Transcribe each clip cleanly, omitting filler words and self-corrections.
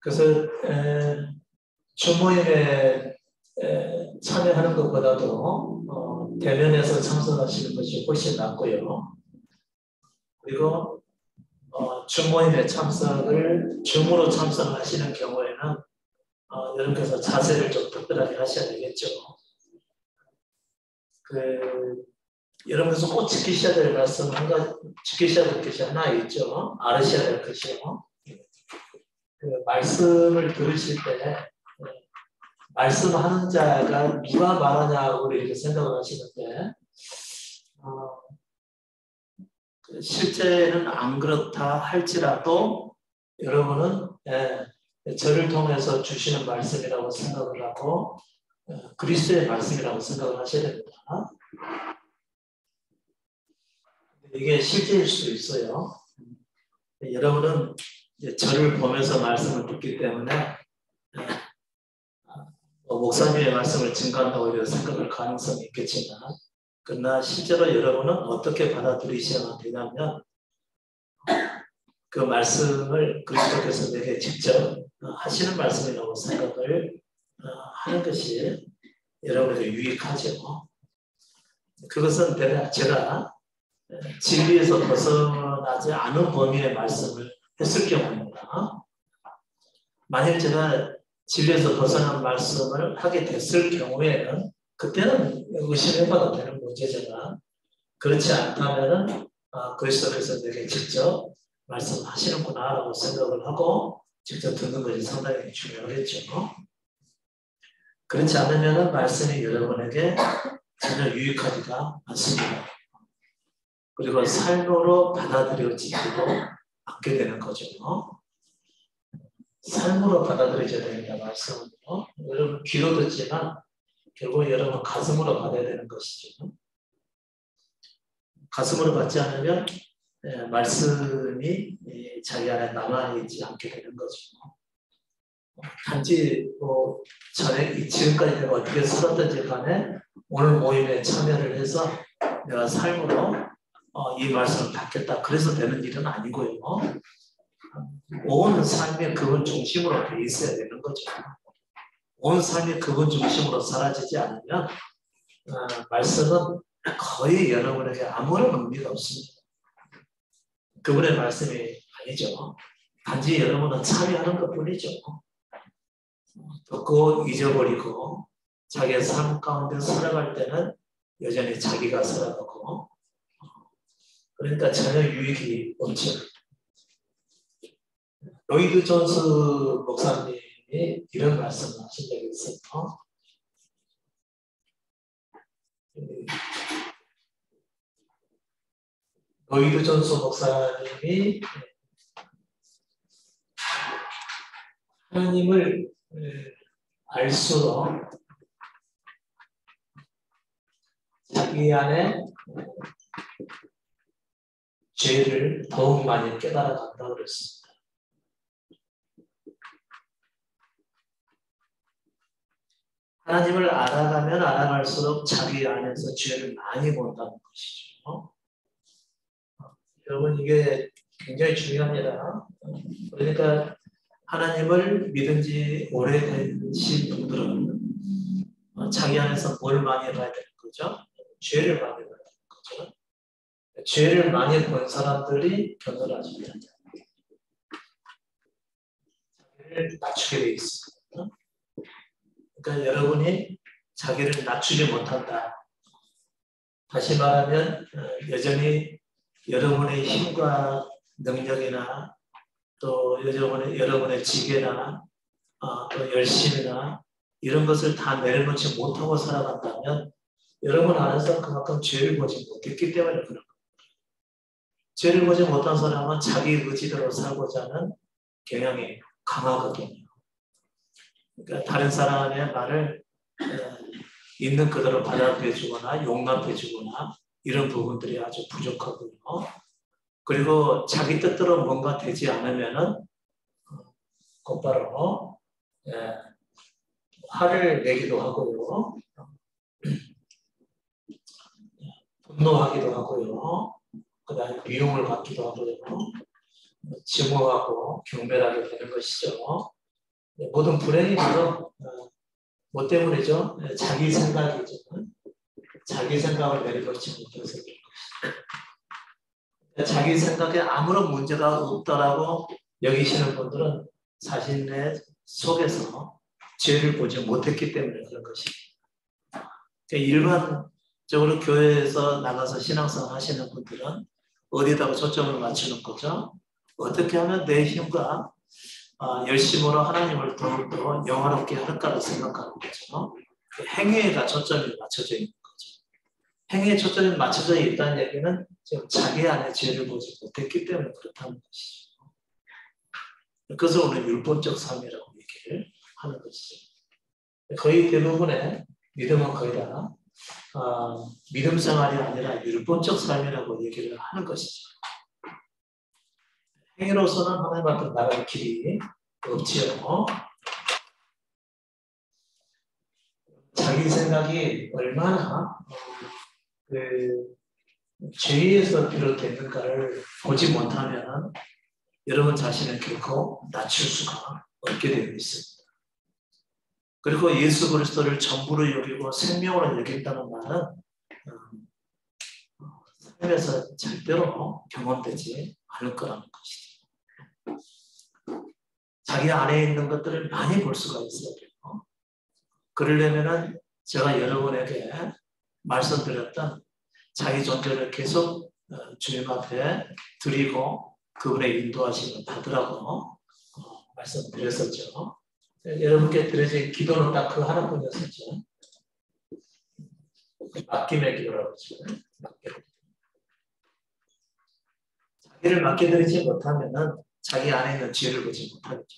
그래서 주모임에 참여하는 것보다도 대면에서 참석하시는 것이 훨씬 낫고요. 그리고 주모임에 참석을 줌으로 참석하시는 경우에는 여러분께서 자세를 좀 특별하게 하셔야 되겠죠. 여러분께서 꼭 지키셔야 될 말씀 지키셔야 될 것이 하나 있죠. 알으셔야 될 것이요. 말씀을 들으실 때 말씀하는 자가 누가 말하냐고 이렇게 생각을 하시는데 실제는 안 그렇다 할지라도 여러분은 저를 통해서 주시는 말씀이라고 생각을 하고 그리스도의 말씀이라고 생각을 하셔야 됩니다. 이게 실제일 수도 있어요. 여러분은 저를 보면서 말씀을 듣기 때문에 목사님의 말씀을 증거한다고 이렇게 생각할 가능성이 있겠지만 그러나 실제로 여러분은 어떻게 받아들이셔야 되냐면 그 말씀을 그리스도께서 내게 직접 하시는 말씀이라고 생각을 하는 것이 여러분에게 유익하죠. 그것은 제가 진리에서 벗어나지 않은 범위의 말씀을 했을 경우입니다. 만일 제가 진리에서 벗어난 말씀을 하게 됐을 경우에는 그때는 의심해봐도 되는 문제지만 그렇지 않다면 그리스도께서 내게 직접 말씀하시는구나 라고 생각을 하고 직접 듣는 것이 상당히 중요하겠죠. 그렇지 않으면 말씀이 여러분에게 전혀 유익하지가 않습니다. 그리고 삶으로 받아들여지지도 않게 되는 거죠. 삶으로 받아들여져야 됩니다. 말씀은요. 여러분 귀로 듣지만 결국 여러분 가슴으로 받아야 되는 것이죠. 가슴으로 받지 않으면 말씀이 자기 안에 남아있지 않게 되는 거죠. 단지 지금까지 내가 어떻게 살았든지 간에 오늘 모임에 참여를 해서 내가 삶으로 이 말씀을 받겠다 그래서 되는 일은 아니고요. 온 삶이 그분 중심으로 돼 있어야 되는 거죠. 온 삶이 그분 중심으로 사라지지 않으면 말씀은 거의 여러분에게 아무런 의미가 없습니다. 그분의 말씀이 아니죠. 단지 여러분은 참여하는 것뿐이죠. 듣고 잊어버리고 자기의 삶 가운데 살아갈 때는 여전히 자기가 살아가고 그러니까 전혀 유익이 없죠. 로이드 존스 목사님이 이런 말씀을 하신 적이 있어요. 로이드 존스 목사님이 하나님을 알수록 자기 안에 죄를 더욱 많이 깨달아 간다고 그랬습니다. 하나님을 알아가면 알아갈수록 자기 안에서 죄를 많이 본다는 것이죠. 여러분 이게 굉장히 중요합니다. 그러니까 하나님을 믿은 지 오래되신 분들은 자기 안에서 뭘 많이 봐야 되는 거죠? 죄를 많이 봐야 되는 거죠. 죄를 많이 본 사람들이 견고하십니다. 자기를 낮추게 돼 있습니다. 그러니까 여러분이 자기를 낮추지 못한다. 다시 말하면 여전히 여러분의 힘과 능력이나 또 여러분의 지혜나 또 열심이나 이런 것을 다 내려놓지 못하고 살아간다면 여러분 안에서 그만큼 죄를 보지 못했기 때문에 그런 겁니다. 죄를 보지 못한 사람은 자기 의지대로 살고자 하는 경향이 강하거든요. 그러니까 다른 사람의 말을 있는 그대로 받아들여주거나 용납해주거나 이런 부분들이 아주 부족하고요. 그리고 자기 뜻대로 뭔가 되지 않으면은 곧바로 화를 내기도 하고요. 분노하기도 하고요. 그 다음에 미움을 받기도 하고요. 증오하고 경멸하게 되는 것이죠. 모든 불행이 바로 뭐 때문이죠? 자기 생각이죠. 자기 생각을 내려놓지 못해서 자기 생각에 아무런 문제가 없다라고 여기시는 분들은 자신의 속에서 죄를 보지 못했기 때문에 그런 것입니다. 일반적으로 교회에서 나가서 신앙생활 하시는 분들은 어디다가 초점을 맞추는 거죠? 어떻게 하면 내 힘과 열심으로 하나님을 더욱더 영화롭게 할까를 생각하는 거죠. 행위에가 초점이 맞춰져 있는 거죠. 행위에 초점이 맞춰져 있다는 얘기는 지금 자기 안에 죄를 보지 못했기 때문에 그렇다는 것이죠. 그것을 오늘 율법적 삶이라고 얘기를 하는 것이죠. 거의 대부분의 믿음은 거의 다 믿음 생활이 아니라 율법적 삶이라고 얘기를 하는 것이죠. 행위로서는 하나님 앞에 나갈 길이 없지요. 자기 생각이 얼마나 죄에서 비롯됐는가를 보지 못하면 여러분 자신을 결코 낮출 수가 없게 되어 있습니다. 그리고 예수 그리스도를 전부로 여기고 생명으로 여긴다는 말은 삶에서 절대로 경험되지 않을 거라는 것이죠. 자기 안에 있는 것들을 많이 볼 수가 있어야 돼요. 그러려면 제가 여러분에게 말씀드렸던 자기 존재를 계속 주님 앞에 드리고 그분의 인도하심을 받으라고 말씀드렸었죠. 여러분께 드려진 기도는 딱 그 하나뿐이었었죠. 맡김의 기도라고 하죠. 자기를 맡겨드리지 못하면 자기 안에 있는 죄를 보지 못하겠죠.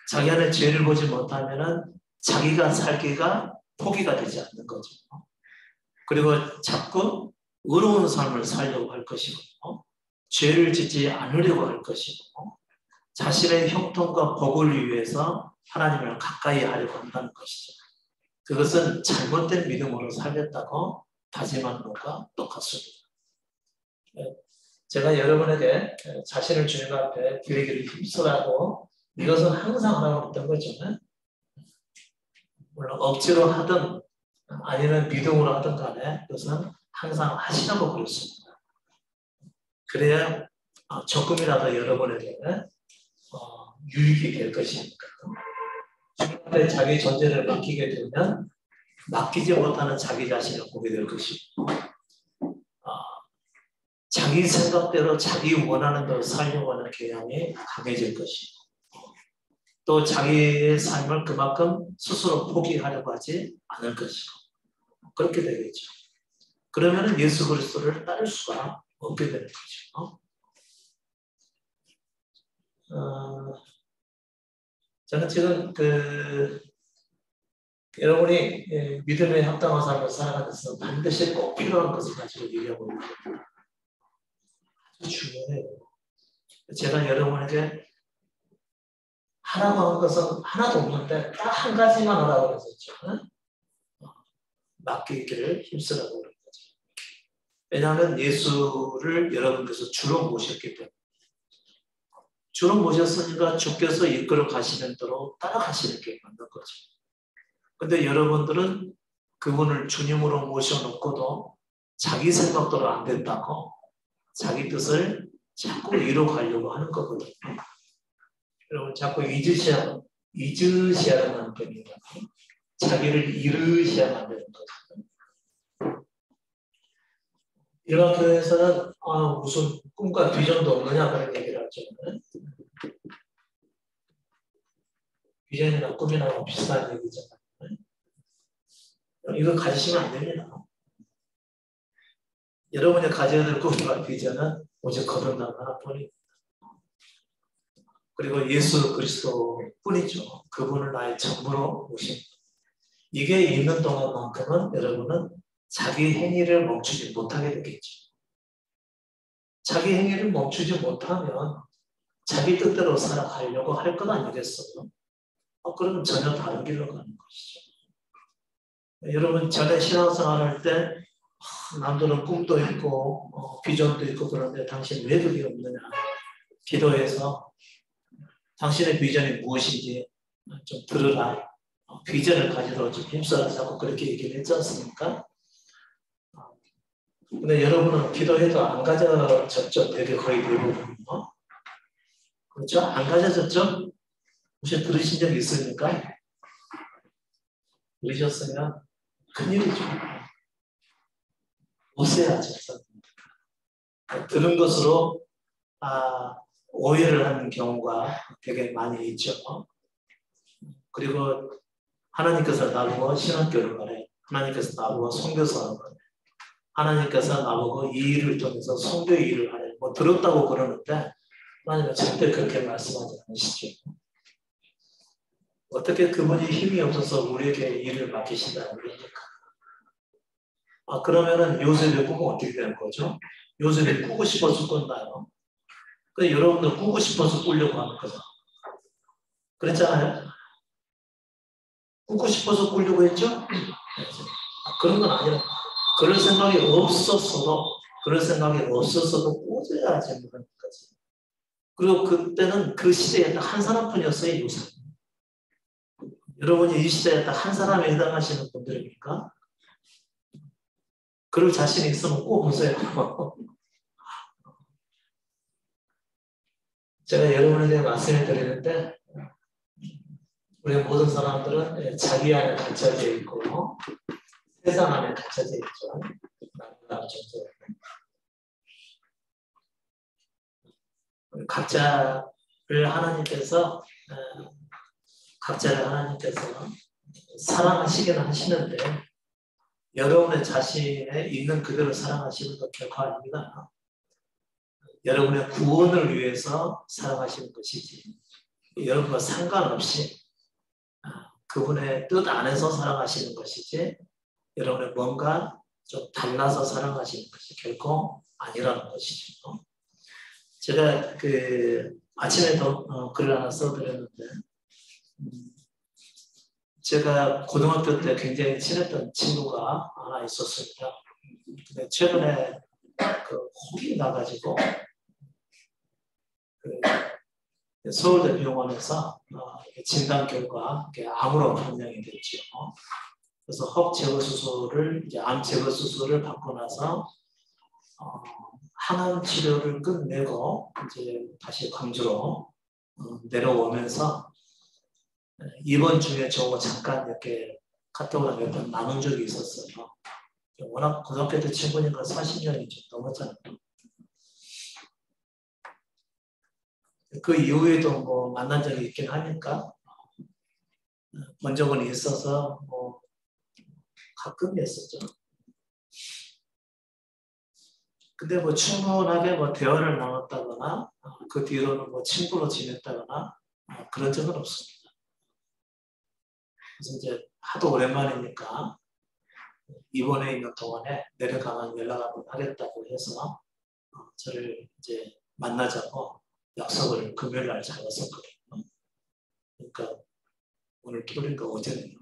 자기 안에 죄를 보지 못하면 자기가 살기가 포기가 되지 않는 거죠. 그리고 자꾸 의로운 삶을 살려고 할 것이고 죄를 짓지 않으려고 할 것이고 자신의 형통과 복을 위해서 하나님을 가까이 하려고 한다는 것이죠. 그것은 잘못된 믿음으로 살렸다고 다짐하는 것과 똑같습니다. 제가 여러분에게 자신을 주님 앞에 드리기를 힘쓰라고 이것은 항상 하라고 했던 거죠. 물론 억지로 하든 아니면 믿음으로 하든 간에 그것은 항상 하시라고 그랬습니다. 그래야 조금이라도 여러분에게 유익이 될 것이니까. 주님 앞에 자기 존재를 맡기게 되면 맡기지 못하는 자기 자신을 보게 될 것이고 자기 생각대로 자기 원하는 대로 살려고 하는 경향이 강해질 것이고 또 자기의 삶을 그만큼 스스로 포기하려고 하지 않을 것이고 그렇게 되겠죠. 그러면 예수 그리스도를 따를 수가 없게 되는 거죠. 저는 지금 여러분이 믿음에 합당한 삶을 살아가면서 반드시 꼭 필요한 것을 가지고 얘기하고 있는 거예요. 아주 중요해요. 제가 여러분에게 하라고 한 것은 하나도 없는데 딱 한 가지만 하라고 그랬었죠. 맡기기를 힘쓰라고 그런 거죠. 왜냐하면 예수를 여러분께서 주로 모셨기 때문에 주로 모셨으니까 주께서 이끌어 가시는 대로 따라가시는 게 맞는 거죠. 근데 여러분들은 그분을 주님으로 모셔놓고도 자기 생각대로 안 된다고 자기 뜻을 자꾸 이뤄가려고 하는 거거든요. 여러분 자꾸 잊으셔야만 하는 겁니다. 자기를 잃으셔야만 되는 거죠. 일반 교회에서는 무슨 꿈과 비전도 없느냐 그런 얘기를 하죠. 비전이나 꿈이나 비슷한 얘기잖아요. 이거 가지시면 안 됩니다. 여러분이 가져야 될 꿈과 비전은 오직 거듭남 하나뿐입니다. 그리고 예수 그리스도 뿐이죠. 그분을 나의 전부로 모십니다. 이게 있는 동안만큼은 여러분은 자기 행위를 멈추지 못하게 되겠죠. 자기 행위를 멈추지 못하면 자기 뜻대로 살아가려고 할 것 아니겠어요? 그러면 전혀 다른 길로 가는 것이죠. 여러분 전에 신앙생활 할 때 남들은 꿈도 있고 비전도 있고 그런데 당신 왜 그게 없느냐? 기도해서 당신의 비전이 무엇인지 좀 들으라. 비전을 가지도록 좀 힘써라자고 그렇게 얘기를 했지 않습니까? 근데 여러분은 기도해도 안 가져졌죠? 되게 거의 대부분. 그렇죠? 안 가져졌죠? 혹시 들으신 적 있습니까? 들으셨으면 큰일이죠. 오세야죠. 들은 것으로 오해를 하는 경우가 되게 많이 있죠. 그리고 하나님께서 나보고 신학교를 가래. 하나님께서 나보고 선교사를 가래. 하나님께서 나보고 이 일을 통해서 선교의 일을 하래. 뭐 들었다고 그러는데 하나님은 절대 그렇게 말씀하지 않으시죠. 어떻게 그분이 힘이 없어서 우리에게 일을 맡기신다는 겁니까? 그러면은 요셉의 꿈은 어떻게 되는 거죠? 요셉이 꾸고 싶어서 꾼다요. 그 여러분들 꾸고 싶어서 꾸려고 하는 거죠. 그랬잖아요. 꾸고 싶어서 꾸려고 했죠? 그런 건 아니라 그럴 생각이 없었어도 꾸져야지 하는 거지. 그리고 그때는 그 시대에 딱 한 사람뿐이었어요, 요셉. 여러분이 이 시대에 딱 한 사람에 해당하시는 분들입니까? 그럴 자신이 있으면 꼭 보세요. 제가 여러분에게 말씀을 드리는데 우리 모든 사람들은 자기 안에 갇혀져 있고 세상 안에 갇혀져 있죠. 각자를 하나님께서 사랑하시기는 하시는데 여러분의 자신에 있는 그대로 사랑하시는 것 결코 아닙니다. 여러분의 구원을 위해서 사랑하시는 것이지 여러분과 상관없이 그분의 뜻 안에서 사랑하시는 것이지 여러분의 뭔가 좀 달라서 사랑하시는 것이 결코 아니라는 것이죠. 제가 아침에도 글을 하나 써드렸는데 제가 고등학교 때 굉장히 친했던 친구가 하나 있었습니다. 근데 최근에 혹이 나가지고 서울대 병원에서 진단 결과 암으로 판명이 됐죠. 그래서 혹 제거 수술을 이제 암 제거 수술을 받고 나서 항암 치료를 끝내고 이제 다시 광주로 내려오면서 이번 주에 저거 잠깐 이렇게 카톡으로 몇 번 나눈 적이 있었어요. 워낙 고등학교 때 친구니까 40년이 좀 넘었잖아요. 그 이후에도 뭐 만난 적이 있긴 하니까 본 적은 있어서 뭐 가끔이었었죠. 근데 뭐 충분하게 뭐 대화를 나눴다거나 그 뒤로는 뭐 친구로 지냈다거나 그런 적은 없습니다. 그래서 이제 하도 오랜만이니까 입원해 있는 동안에 내려가면 연락 한번 하겠다고 해서 저를 이제 만나자고 약속을 금요일 날 잡았었거든요. 그러니까 오늘 토요일인가 어제네요.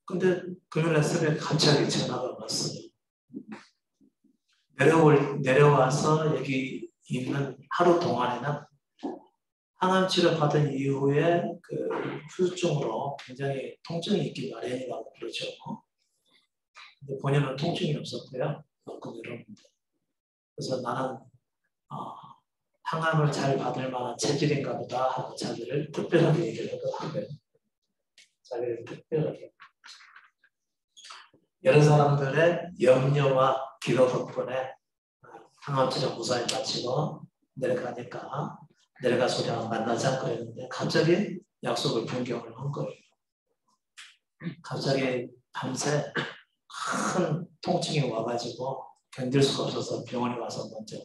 근데 금요일 날 새벽에 갑자기 전화가 왔어요. 내려와서 여기 있는 하루 동안에는 항암 치료 받은 이후에 그 후유증으로 굉장히 통증이 있기 마련이라고 그러죠. 근데 본인은 통증이 없었고요. 그래서 나는 항암을 잘 받을 만한 체질인가 보다 하고 자기를 특별하게 얘기를 하더라고요. 자기를 특별하게. 여러 사람들의 염려와 기도 덕분에 항암치료 무사히 마치고 내려가서 우리가 만나자 그랬는데 갑자기 약속을 변경을 한 거예요. 갑자기 밤새 큰 통증이 와가지고 견딜 수가 없어서 병원에 와서 먼저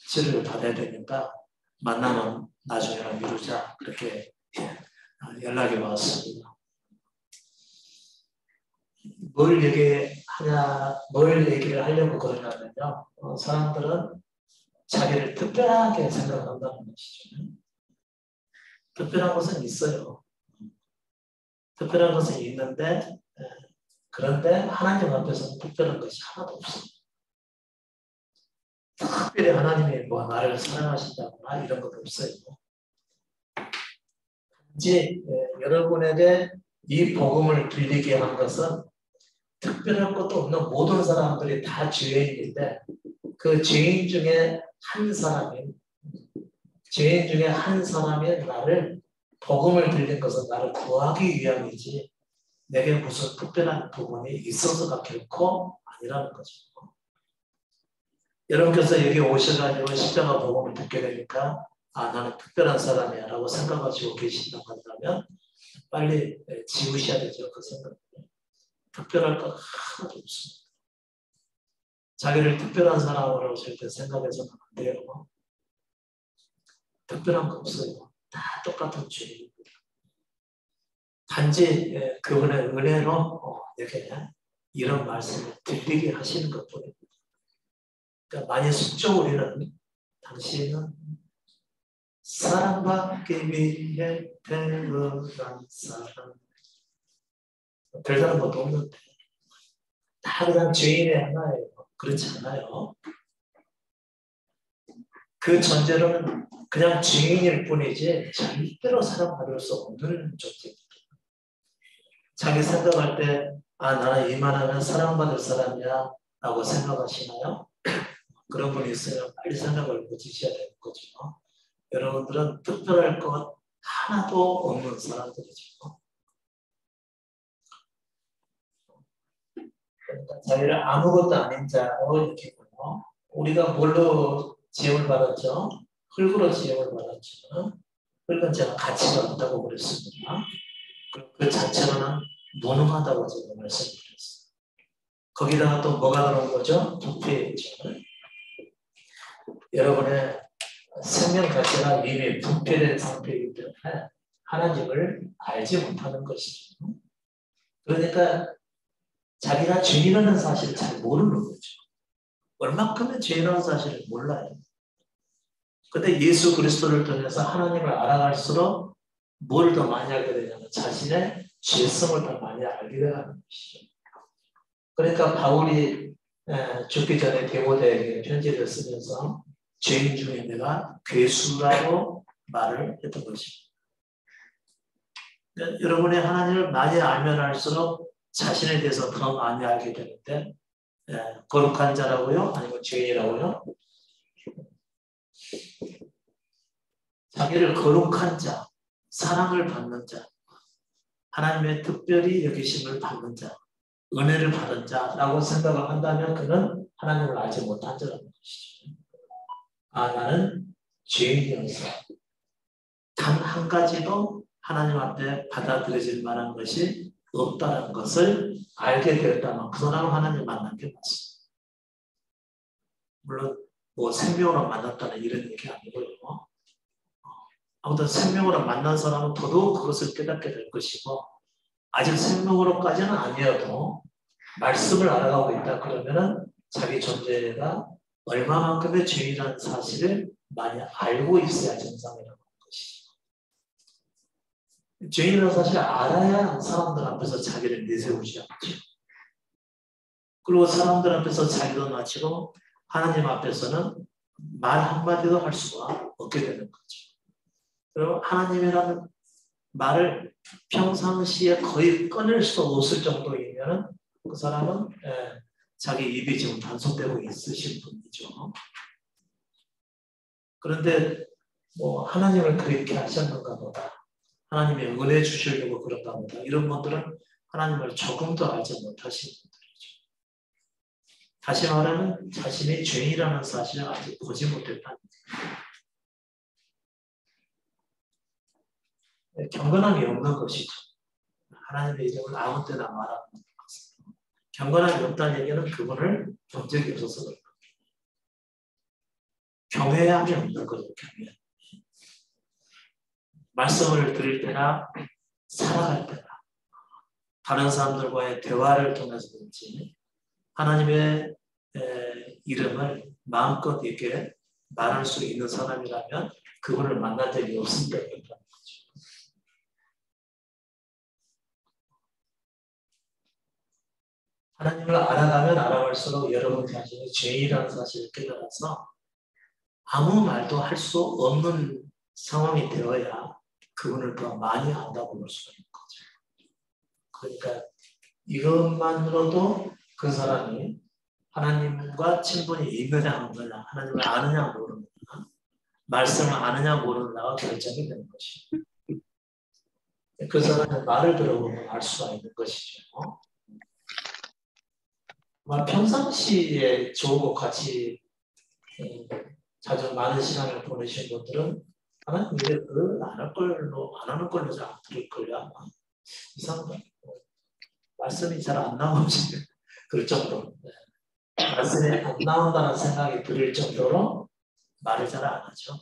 치료를 받아야 되니까 만나면 나중에나 미루자 그렇게 연락이 왔습니다. 뭘 얘기를 하려고 그러냐면요. 사람들은 자기를 특별하게 생각한다는 것이죠. 특별한 것은 있어요. 특별한 것은 있는데 그런데 하나님 앞에서는 특별한 것이 하나도 없습니다. 특별히 하나님이 뭐 나를 사랑하신다거나 이런 것 없어요. 이제 여러분에게 이 복음을 들리게 한 것은 특별할 것도 없는 모든 사람들이 다 죄인인데 그 죄인 중에 한 사람이 나를 복음을 들린 것은 나를 구하기 위함이지 내게 무슨 특별한 부분이 있어서가 결코 아니라는 거죠. 여러분께서 여기 오셔가지고 십자가 복음을 듣게 되니까 나는 특별한 사람이야 라고 생각하시고 계신다고 한다면 빨리 지우셔야 되죠. 그 생각을. 특별할 것 하나도 없습니다. 자기를 특별한 사람으로 절대 생각해서는 안 돼요. 특별한 거 없어요. 다 똑같은 죄입니다. 단지 그분의 은혜로 이렇게 이런 말씀을 들리게 하시는 것뿐입니다. 그러니까 많이 숙죠. 우리는 당신은 사랑받기 위해 태어난 사람. 별다른 것도 없는데 다 그냥 죄인의 하나예요. 그렇지 않아요. 그 전제로는 그냥 죄인일 뿐이지 절대로 사랑받을 수 없는 존재입니다. 자기 생각할 때 나는 이만하면 사랑받을 사람이야 라고 생각하시나요? 그런 분이 있으면 빨리 생각을 고치셔야 되는 거죠. 여러분들은 특별할 것 하나도 없는 사람들이죠. 그러니까 자기를 아무것도 아닌 자로 이렇게 보요. 우리가 뭘로 지음을 받았죠? 흙으로 지음을 받았죠. 흙은 제가 가치가 없다고 그랬습니다. 그 자체로는 무능하다고 제가 말씀드렸어요. 거기다가 또 뭐가 들어온 거죠? 부패죠. 여러분의 생명 가치가 이미 부패된 상태이기 때문에 하나님을 알지 못하는 것이죠. 그러니까 자기가 죄인이라는 사실을 잘 모르는 거죠. 얼마큼의 죄인이라는 사실을 몰라요. 근데 예수 그리스도를 통해서 하나님을 알아갈수록 뭘 더 많이 알게 되냐면 자신의 죄성을 더 많이 알게 되는 것이죠. 그러니까 바울이 죽기 전에 디모데에게 편지를 쓰면서 죄인 중에 내가 괴수라고 말을 했던 것입니다. 그러니까 여러분이 하나님을 많이 알면 알수록 자신에 대해서 더 많이 알게 되는데 거룩한 자라고요? 아니면 죄인이라고요? 자기를 거룩한 자, 사랑을 받는 자, 하나님의 특별히 여기심을 받는 자, 은혜를 받은 자라고 생각을 한다면 그는 하나님을 알지 못한 자라는 것이죠. 나는 죄인이어서 단 한 가지도 하나님 앞에 받아들여질 만한 것이 없다는 것을 알게 되었다면 그 사람은 하나님 만난 게 맞습니다. 물론 뭐 생명으로 만났다는 이런 얘기 아니고요. 아무튼 생명으로 만난 사람은 더더욱 그것을 깨닫게 될 것이고 아직 생명으로까지는 아니어도 말씀을 알아가고 있다 그러면은 자기 존재가 얼마만큼의 죄인이라는 사실을 많이 알고 있어야 정상이라는 것이죠. 죄인이라는 사실을 알아야 사람들 앞에서 자기를 내세우지 않죠. 그리고 사람들 앞에서 자기도 낮추고 하나님 앞에서는 말 한마디도 할 수가 없게 되는 거죠. 그리고 하나님이라는 말을 평상시에 거의 꺼낼 수 없을 정도이면 그 사람은 자기 입이 지금 단속되고 있으신 분이죠. 그런데 뭐 하나님을 그렇게 하셨는가 보다. 하나님의 은혜 주시려고 그런가 보다. 이런 분들은 하나님을 조금도 알지 못하시는 분들이죠. 다시 말하면 자신이 죄인이라는 사실을 아직 보지 못했다는 거예요. 경건함이 없는 것이죠. 하나님의 이름을 아무 때나 말하는 것입니다. 경건함이 없다는 얘기는 그분을 본 적이 없어서 그런 겁니다. 경외함이 없는 거죠. 경외. 말씀을 들을 때나 살아갈 때나 다른 사람들과의 대화를 통해서든지 하나님의 이름을 마음껏 이렇게 말할 수 있는 사람이라면 그분을 만난 적이 없을 때입니다. 하나님을 알아가면 알아갈수록 여러분 자신이 죄인이라는 사실을 깨달아서 아무 말도 할 수 없는 상황이 되어야 그분을 더 많이 안다고 볼 수가 있는 거죠. 그러니까 이것만으로도 그 사람이 하나님과 친분이 있느냐 없느냐, 하나님을 아느냐 모르느냐, 말씀을 아느냐 모르느냐가 결정이 되는 것이죠. 그 사람의 말을 들어보면 알 수가 있는 것이죠. 평상시에 저하고 같이 자주 많은 시간을 보내신 분들은 하나님 왜 그걸 안 하는 걸로 잘 안 들을 걸요 아마. 이상하다. 말씀이 잘 안 나오지. 그럴 정도로. 말씀이 안 나온다는 생각이 들을 정도로 말을 잘 안 하죠.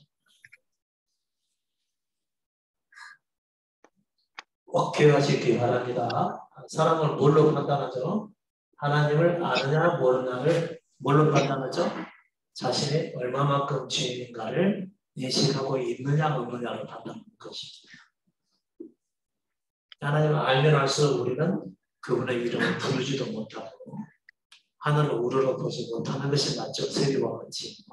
꼭 기억하시기 바랍니다. 사람을 뭘로 판단하죠? 하나님을 아느냐 모르냐를 뭘로 판단하죠? 자신이 얼마만큼 죄인인가를 인식하고 있느냐 없느냐로 판단하는 것이죠. 하나님을 알면 알수록 우리는 그분의 이름을 부르지도 못하고 하늘을 우러러 보지 못하는 것이 맞죠. 세리와 같이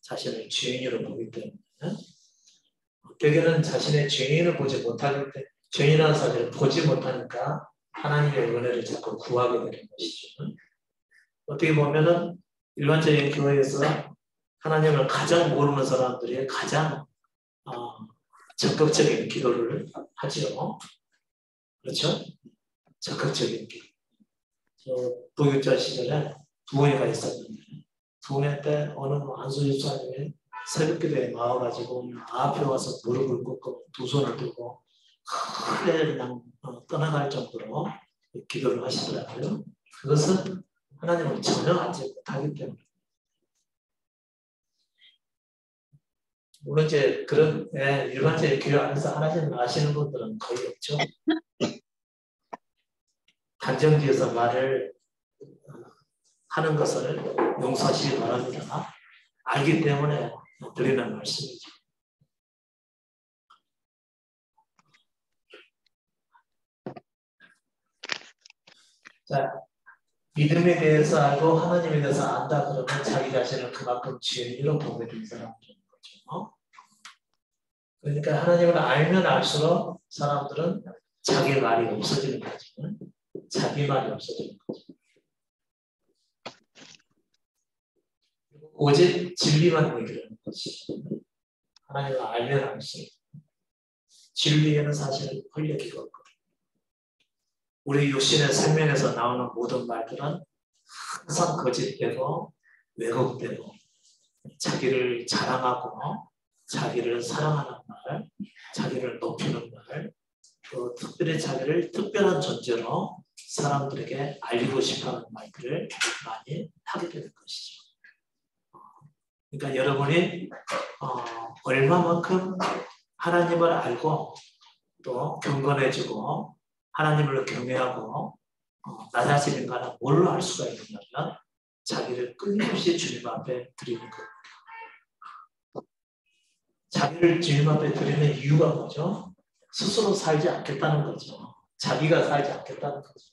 자신을 죄인으로 보기 때문에 대개는 자신의 죄인을 보지 못하기 때문에 죄인이라는 사실을 보지 못하니까 하나님의 은혜를 자꾸 구하게 되는 것이죠. 어떻게 보면은 일반적인 교회에서 하나님을 가장 모르는 사람들이 가장 적극적인 기도를 하죠. 그렇죠? 적극적인 기도. 저 부교자 시절에 부흥회가 있었는데 부흥회 때 어느 안수 집사님이 새벽기도에 나와가지고 앞에 와서 무릎을 꿇고 두 손을 들고 크게 그냥 떠나갈 정도로 기도를 하시더라고요. 그것은 하나님을 전혀 알지 못하기 때문에. 물론 이제 그런 일반적인 교회 안에서 하나님을 아시는 분들은 거의 없죠. 단정지어서 말을 하는 것을 용서하시기 바랍니다. 알기 때문에 드리는 말씀이죠. 자, 믿음에 대해서 알고 하나님에 대해서 안다 그러면 자기 자신을 그만큼 죄인으로 보게 된 사람들인 거죠. 그러니까 하나님을 알면 알수록 사람들은 자기 말이 없어지는 거죠. 자기 말이 없어지는 거죠. 오직 진리만 얘기를 하는 것이죠. 하나님을 알면 알수록 진리에는 사실 권력이가 없거든요. 우리 육신의 생명에서 나오는 모든 말들은 항상 거짓되고 왜곡되고 자기를 자랑하고 자기를 사랑하는 말, 자기를 높이는 말, 또 특별히 자기를 특별한 존재로 사람들에게 알리고 싶어하는 말들을 많이 하게 되는 것이죠. 그러니까 여러분이 얼마만큼 하나님을 알고 또 경건해지고 하나님을 경외하고 나 자신인가는 뭘로 알 수가 있느냐면 자기를 끊임없이 주님 앞에 드리는 겁니다. 자기를 주님 앞에 드리는 이유가 뭐죠? 스스로 살지 않겠다는 거죠. 자기가 살지 않겠다는 거죠.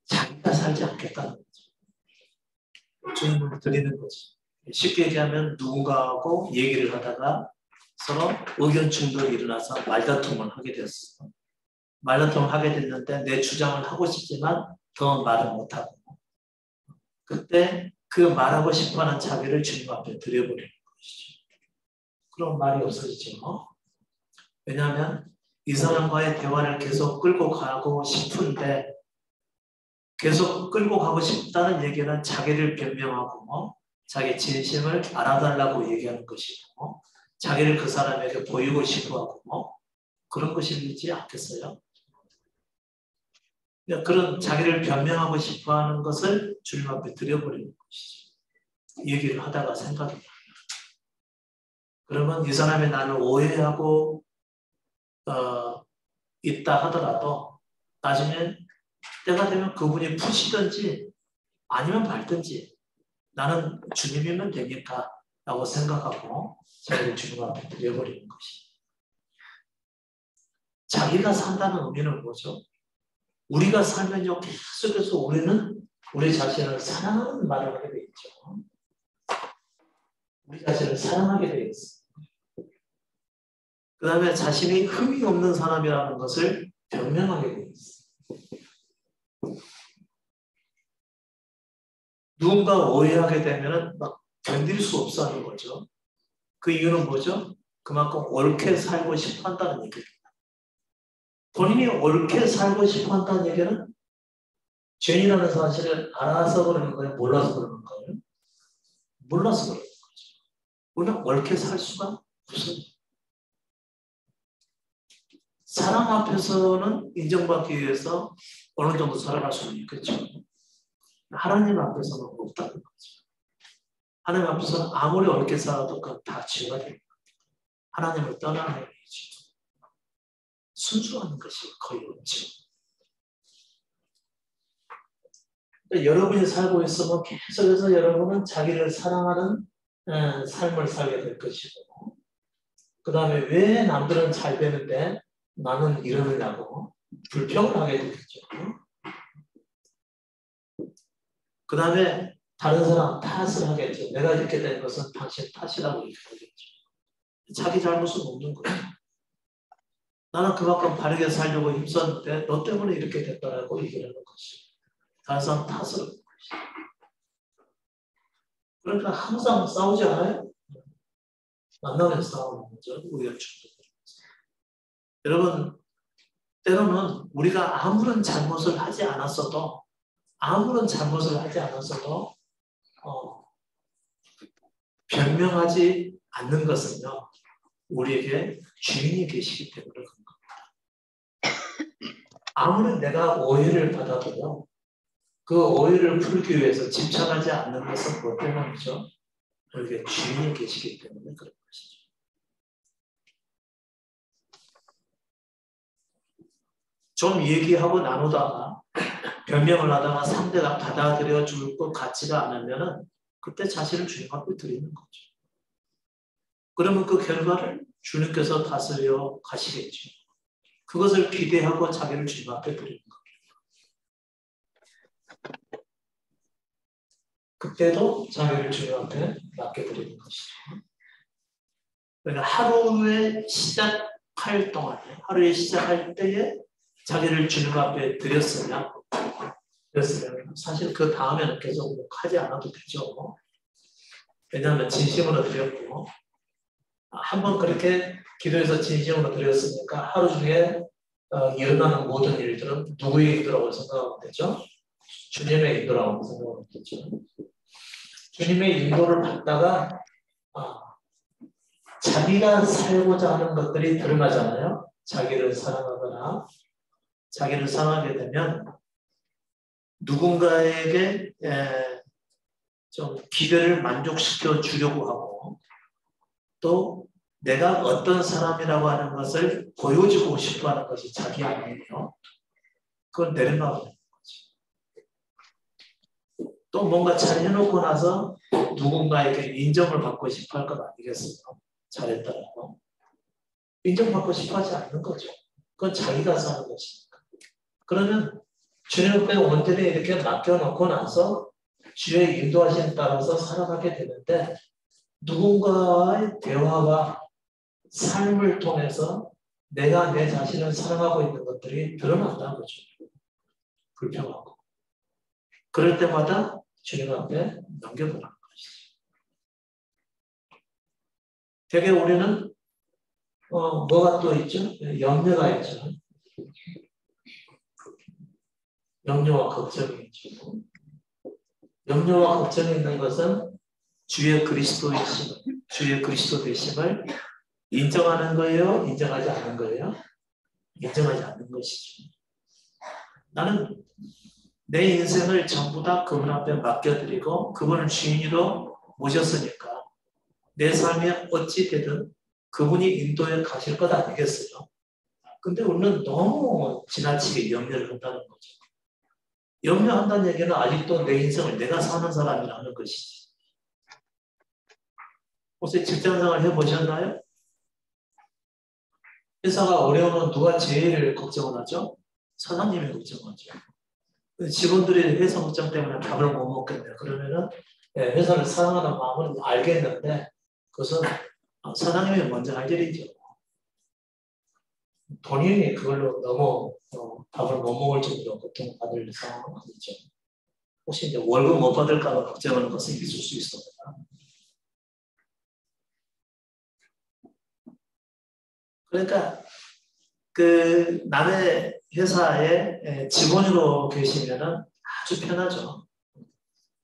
자기가 살지 않겠다는 거죠. 주님을 드리는 거죠. 쉽게 얘기하면 누군가하고 얘기를 하다가 서로 의견 충돌이 일어나서 말다툼을 하게 되었어요. 말다툼을 하게 됐는데 내 주장을 하고 싶지만 더 말을 못하고 그때 그 말하고 싶어하는 자기를 주님 앞에 드려버리는 것이죠. 그럼 말이 없어지죠. 왜냐하면 이 사람과의 대화를 계속 끌고 가고 싶은데 계속 끌고 가고 싶다는 얘기는 자기를 변명하고 자기 진심을 알아달라고 얘기하는 것이고 자기를 그 사람에게 보이고 싶어하고 그런 것이지 않겠어요? 그런 자기를 변명하고 싶어하는 것을 주님 앞에 드려버리는 것이죠. 얘기를 하다가 생각이 나요. 그러면 이 사람이 나를 오해하고 있다 하더라도 나중에 때가 되면 그분이 푸시든지 아니면 말든지 나는 주님이면 되니까 라고 생각하고 자기를 주님 앞에 드려버리는 것이. 자기가 산다는 의미는 뭐죠? 우리가 살면요 계속해서 우리는 우리 자신을 사랑하는 말을 하게 돼 있죠. 우리 자신을 사랑하게 되어 있어. 그 다음에 자신이 흠이 없는 사람이라는 것을 변명하게 되어 있어. 누군가 오해하게 되면 막 견딜 수 없어 하는 거죠. 그 이유는 뭐죠? 그만큼 옳게 살고 싶어 한다는 얘기입니다. 본인이 옳게 살고 싶어 한다는 얘기는 죄인이라는 사실을 알아서 그러는 거예요? 몰라서 그러는 거예요? 몰라서 그러는 거죠. 우리는 옳게 살 수가 없어요. 사랑 앞에서는 인정받기 위해서 어느 정도 살아갈 수는 있겠죠. 하나님 앞에서는 없다는 거죠. 하나님 앞에서는 아무리 옳게 살아도 그건 다 죄가 됩니다. 하나님을 떠나는 행위죠. 순수한 것이 거의 없죠. 여러분이 살고 있으면 계속해서 여러분은 자기를 사랑하는 삶을 살게 될 것이고, 그 다음에 왜 남들은 잘 되는데 나는 이러느냐고 불평을 하게 되겠죠. 그 다음에 다른 사람 탓을 하겠죠. 내가 이렇게 된 것은 당신 탓이라고 얘기하겠죠. 자기 잘못은 없는 거예요. 나는 그만큼 바르게 살려고 힘썼는데 너 때문에 이렇게 됐다라고 얘기를 하는 것이 다른 사람 탓을 하는 것이. 그러니까 항상 싸우지 않아요? 만나면서 싸우는 거죠. 우여충돌. 여러분, 때로는 우리가 아무런 잘못을 하지 않았어도 변명하지 않는 것은요, 우리에게 주인이 계시기 때문에 그런 겁니다. 아무리 내가 오해를 받아도요, 그 오해를 풀기 위해서 집착하지 않는 것은 뭐 때문이죠? 우리에게 주인이 계시기 때문에 그런 것이죠. 좀 얘기하고 나누다가 변명을 하다가 상대가 받아들여 줄 것 같지가 않으면 그때 자신을 주님 앞에 드리는 거죠. 그러면 그 결과를 주님께서 다스려 가시겠죠. 그것을 기대하고 자기를 주님 앞에 드리는 거죠. 그때도 자기를 주님 앞에 맡겨드리는 것이죠. 그러니까 하루에 시작할 때에 자기를 주님 앞에 드렸으면 사실 그 다음에는 계속 하지 않아도 되죠. 왜냐하면 진심으로 드렸고 한번 그렇게 기도해서 진심으로 드렸으니까 하루 중에 일어나는 모든 일들은 누구의 일이라고 생각하면 되죠? 주님의 인도라고 생각하면 되죠. 주님의 인도를 받다가 자기가 살고자 하는 것들이 드러나잖아요. 자기를 사랑하거나 자기를 사랑하게 되면 누군가에게 좀 기대를 만족시켜 주려고 하고 또 내가 어떤 사람이라고 하는 것을 보여주고 싶어 하는 것이 자기 아니에요. 그걸 내려놔야 되는 거죠. 또 뭔가 잘 해놓고 나서 누군가에게 인정을 받고 싶어 할 것 아니겠어요? 잘했다라고. 인정받고 싶어 하지 않는 거죠. 그건 자기가 사는 것이니까. 그러면 주님 앞에 온전히 이렇게 맡겨놓고 나서 주의 인도하심에 따라서 살아가게 되는데 누군가의 대화와 삶을 통해서 내가 내 자신을 사랑하고 있는 것들이 드러난다는 거죠. 불평하고. 그럴 때마다 주님 앞에 넘겨보는 것이죠. 되게 우리는 뭐가 또 있죠? 염려가 있죠. 염려와 걱정이 있죠. 염려와 걱정이 있는 것은 주의 그리스도 되심을 인정하는 거예요? 인정하지 않는 거예요? 인정하지 않는 것이죠. 나는 내 인생을 전부 다 그분 앞에 맡겨드리고 그분을 주인으로 모셨으니까 내 삶이 어찌 되든 그분이 인도해 가실 것 아니겠어요? 근데 우리는 너무 지나치게 염려를 한다는 거죠. 염려한다는 얘기는 아직도 내 인생을 내가 사는 사람이라는 것이지. 혹시 직장생활 해보셨나요? 회사가 어려우면 누가 제일 걱정을 하죠? 사장님이 걱정하죠. 직원들이 회사 걱정 때문에 밥을 못 먹겠네. 그러면은 회사를 사랑하는 마음은 알겠는데 그것은 사장님이 먼저 할 일이죠. 본인이 그걸로 너무 밥을 못 먹을 정도로 고통받을 상황은 아니죠. 혹시 이제 월급 못 받을까 봐 걱정하는 것은 있을 수 있습니다. 그러니까 그 남의 회사에 직원으로 계시면은 아주 편하죠.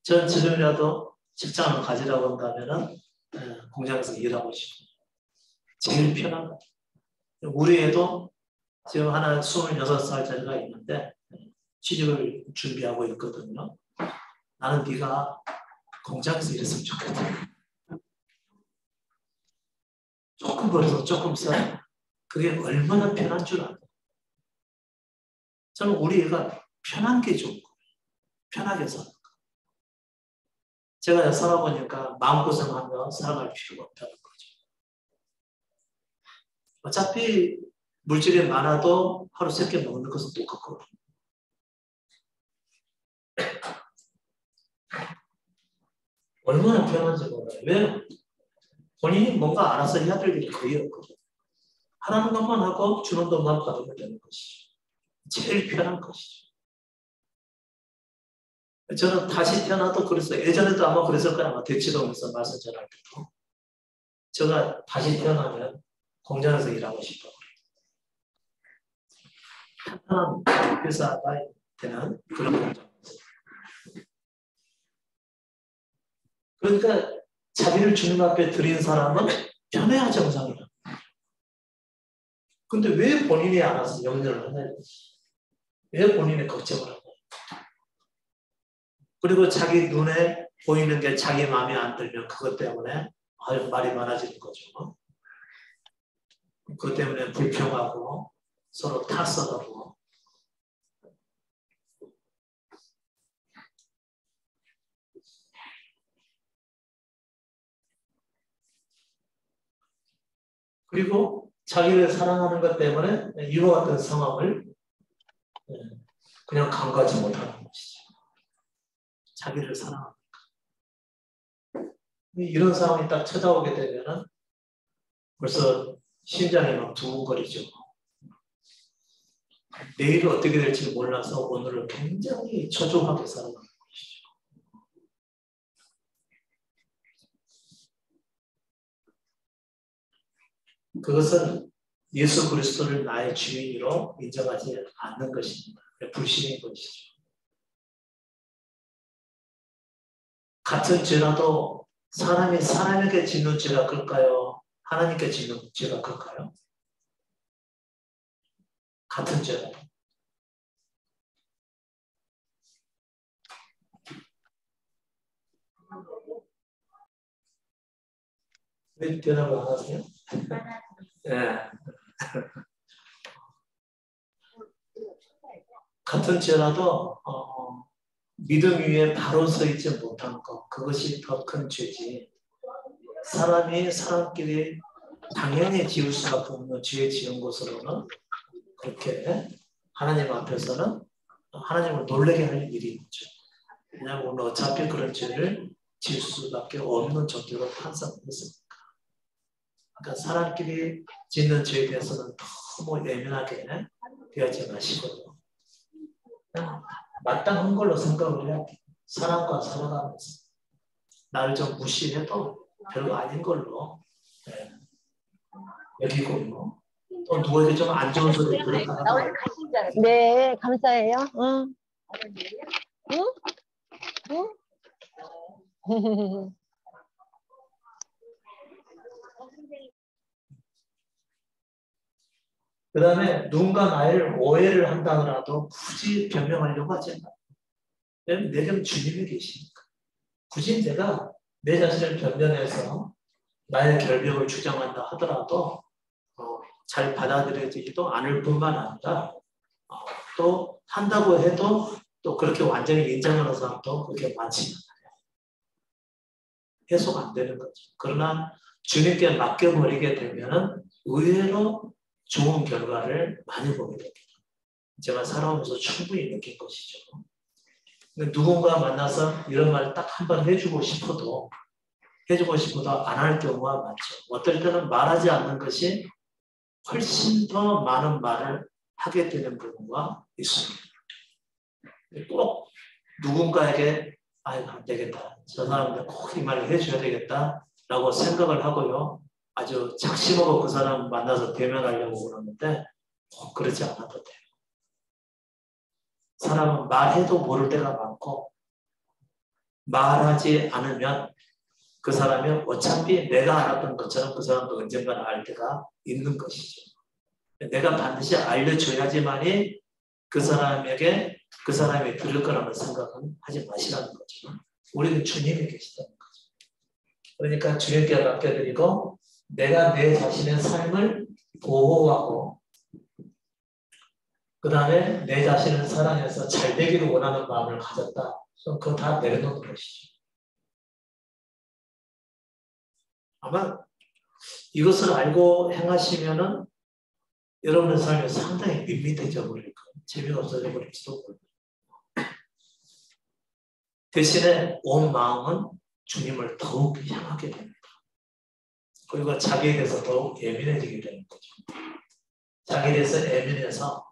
전 지금이라도 직장을 가지라고 한다면은 공장에서 일하고 싶어요. 제일 편한 거. 우리 애도 지금 하나 26살짜리가 있는데 취직을 준비하고 있거든요. 나는 네가 공장에서 일했으면 좋겠다. 조금 벌어서 조금 써야 그게 얼마나 편한 줄 알아요. 저는 우리 애가 편한 게 좋은 거예요. 편하게 사는 거. 제가 살아보니까 마음고생하며 살아갈 필요가 없다는 거죠. 어차피 물질이 많아도 하루 3끼 먹는 것은 똑같거든요. 얼마나 편한지 몰라요. 왜? 본인이 뭔가 알아서 해야 될 일이 거의 없거든요. 하라는 것만 하고 주는 것만 받으면 되는 것이죠. 제일 편한 것이죠. 저는 다시 태어나도 그랬어요. 예전에도 아마 그랬을 거예요. 아마 대치동에서 말씀 전할 때도. 제가 다시 태어나면 공장에서 일하고 싶어. 편안한 회사가 되는 그런 공장. 그러니까 자기를 주님 앞에 드린 사람은 편해야 정상이야. 근데 왜 본인이 알아서 염려를 하냐? 왜 본인이 걱정을 하냐? 그리고 자기 눈에 보이는 게 자기 마음에 안 들면 그것 때문에 말이 많아지는 거죠. 그것 때문에 불평하고 서로 탓서하고. 그리고 자기를 사랑하는 것 때문에 이와 같은 상황을 그냥 간과하지 못하는 것이죠. 자기를 사랑합니까? 이런 상황이 딱 찾아오게 되면은 벌써 심장이 막 두근거리죠. 내일은 어떻게 될지 몰라서 오늘을 굉장히 초조하게 살아가는 것이죠. 그것은 예수 그리스도를 나의 주인으로 인정하지 않는 것입니다. 불신인 것이죠. 같은 죄라도 사람이 사람에게 짓는 죄가 클까요? 하나님께 짓는 죄가 클까요? 같은 죄라도. 왜 대답을 안 하세요? 네. 같은 죄라도 믿음 위에 바로 서 있지 못하는 것, 그것이 더 큰 죄지. 사람이 사람끼리 당연히 지을 수밖에 없는 죄 지은 것으로는 그렇게 하나님 앞에서는 하나님을 놀라게 할 일이 있죠. 왜냐하면 오늘 어차피 그런 죄를 지을 수밖에 없는 존재로 탄생했으니까. 그러니까 사람끼리 짓는 죄에 대해서는 너무 예민하게 대하지 마시고요. 마땅한 걸로 생각을 해야 돼요. 사람과 살아가면서. 나를 좀 무시해도 별거 아닌 걸로 여기고요. 또 누구에게 좀 안 좋은 소리 들을까 하더라도 네, 감사해요. 응. 응? 응? 그 다음에 누군가 나를 오해를 한다 하더라도 굳이 변명하려고 하지 않아요. 왜냐하면 내게는 주님이 계시니까. 굳이 내가 내 자신을 변변해서 나의 결벽을 주장한다 하더라도 잘 받아들여지지도 않을 뿐만 아니라 또 한다고 해도 또 그렇게 완전히 인정하는 사람도 그렇게 많지는 않아요. 해소가 안 되는 거죠. 그러나 주님께 맡겨버리게 되면은 의외로 좋은 결과를 많이 보게 됩니다. 제가 살아오면서 충분히 느낀 것이죠. 누군가 만나서 이런 말을 딱 한 번 해주고 싶어도 해주고 싶어도 안 할 경우가 많죠. 어떨 때는 말하지 않는 것이 훨씬 더 많은 말을 하게 되는 경우가 있습니다. 꼭 누군가에게 아이고 안 되겠다. 저 사람한테 꼭 이 말을 해줘야 되겠다. 라고 생각을 하고요. 아주 작심하고 그 사람 만나서 대면하려고 그러는데 꼭 그러지 않아도 돼요. 사람은 말해도 모를 때가 많고 말하지 않으면 그 사람이 어차피 내가 알았던 것처럼 그 사람도 언젠가는 알 때가 있는 것이죠. 내가 반드시 알려줘야지만이 그 사람에게 그 사람이 들을 거라는 생각은 하지 마시라는 거죠. 우리는 주님이 계시다는 거죠. 그러니까 주님께 맡겨드리고 내가 내 자신의 삶을 보호하고 그 다음에 내 자신을 사랑해서 잘 되기를 원하는 마음을 가졌다. 그거 다 내려놓는 것이죠. 아마 이것을 알고 행하시면은 여러분의 삶이 상당히 밋밋해져 버릴 거예요. 재미가 없어져 버릴지도 몰라요. 대신에 온 마음은 주님을 더욱 향하게 됩니다. 그리고 자기에 대해서 더욱 예민해지게 되는 거죠. 자기에 대해서 예민해서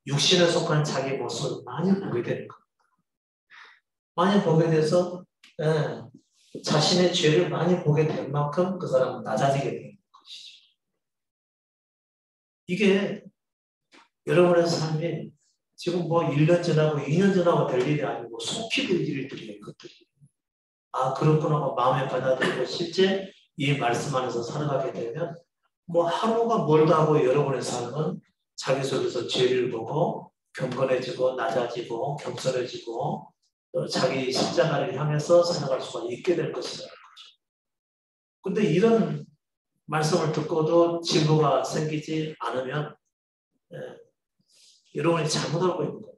육신에 속한 자기 모습을 많이 보게 되는 겁니다. 많이 보게 돼서 자신의 죄를 많이 보게 될 만큼 그 사람은 낮아지게 되는 것이죠. 이게 여러분의 삶이 지금 뭐 1년 지나고 2년 지나고 될 일이 아니고 속히 될 일들이에요. 이것들이. 아 그렇구나 하고 마음에 받아들이고 실제 이 말씀 안에서 살아가게 되면 뭐 하루가 멀다 하고 여러분의 삶은 자기 속에서 죄를 보고 경건해지고 낮아지고 겸손해지고 또 자기 십자가를 향해서 살아갈 수가 있게 될 것이라는 거죠. 근데 이런 말씀을 듣고도 진보가 생기지 않으면 여러분이 잘못하고 있는 겁니다.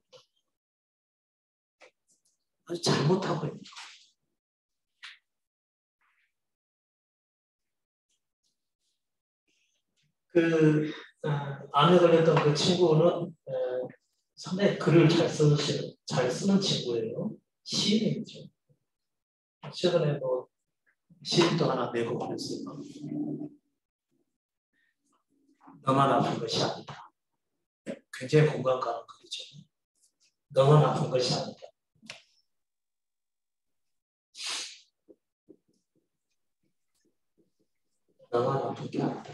아주 잘못하고 있는 겁니다. 암에 걸렸던 그 친구는 상당히 글을 잘 쓰는 친구예요. 시인이죠. 최근에 뭐 시인도 하나 내고 그랬어요. 너만 아픈 것이 아니다. 굉장히 공감 가는 글이죠. 너만 아픈 것이 아니다. 너만 아픈 게 아니다.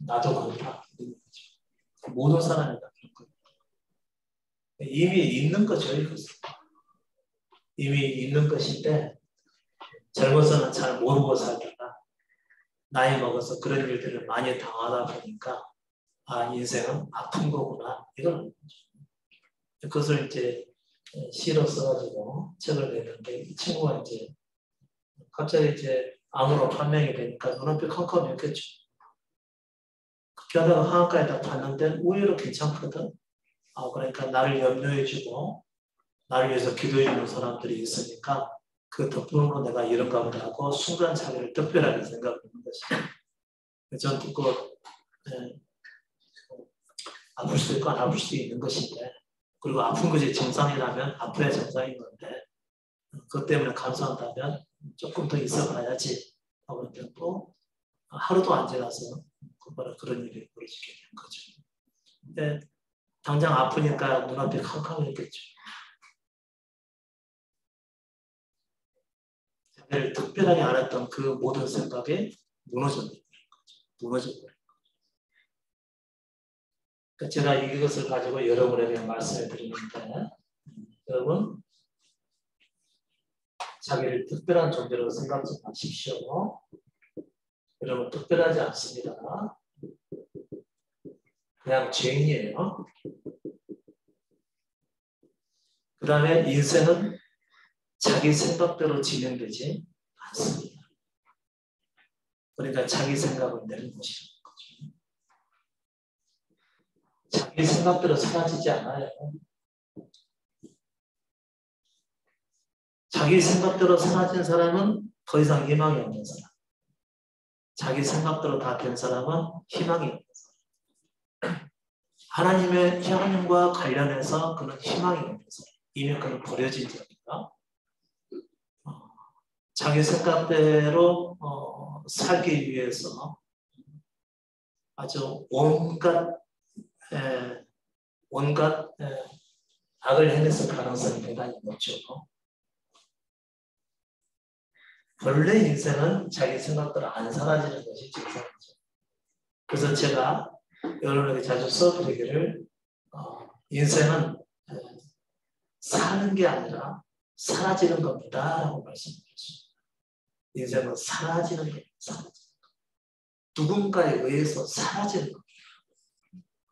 나도 그렇다. 모든 사람이 다 그런 거예요. 이미 있는 거죠, 이것은. 이미 있는 것인데 젊어서는 잘 모르고 살다가 나이 먹어서 그런 일들을 많이 당하다 보니까 아 인생은 아픈 거구나 이걸 그것을 이제 시로 써가지고 책을 냈는데 이 친구가 이제 갑자기 이제 암으로 판명이 되니까 눈앞이 컴컴했겠죠. 그렇게 하다가 하한가에 딱 봤는데 의외로 괜찮거든. 그러니까 나를 염려해주고 나를 위해서 기도해주는 사람들이 있으니까 그 덕분으로 내가 이런가 보다 하고 순간 자기를 특별하게 생각하는 것이죠. 전 듣고 아플 수도 있고 안 아플 수도 있는 것인데 그리고 아픈 것이 정상이라면 아파야 정상인 건데 그것 때문에 감사한다면 조금 더 있어봐야지 하고 또 하루도 안 지나서 그런 일이 벌어지게 된 거죠. 근데 당장 아프니까 눈앞이 캄캄했겠죠. 자기를 특별하게 알았던 그 모든 생각이 무너져버린 거죠. 무너져버린 거죠. 그러니까 제가 이것을 가지고 여러분에게 말씀을 드리는데 여러분 자기를 특별한 존재로 생각하지 마십시오. 여러분 특별하지 않습니다. 그냥 죄인이에요. 그 다음에 인생은 자기 생각대로 진행되지 않습니다. 그러니까 자기 생각을 내려놓으시는 거죠. 자기 생각대로 사라지지 않아요. 자기 생각대로 사라진 사람은 더 이상 희망이 없는 사람. 자기 생각대로 다 된 사람은 희망이 없는 사람. 하나님과 관련해서 그는 희망이 없는 사람. 이미 그는 버려진 자입니다. 자기 생각대로 살기 위해서 아주 온갖 악을 행했을 가능성이 대단히 높죠. 본래 인생은 자기 생각대로 안 사라지는 것이 정상이죠. 그래서 제가 여러분에게 자주 써드리기를 인생은 사는 게 아니라 사라지는 겁니다 라고 말씀드렸습니다. 인생은 사라지는 겁니다. 사라지는 겁니다. 누군가에 의해서 사라지는 겁니다.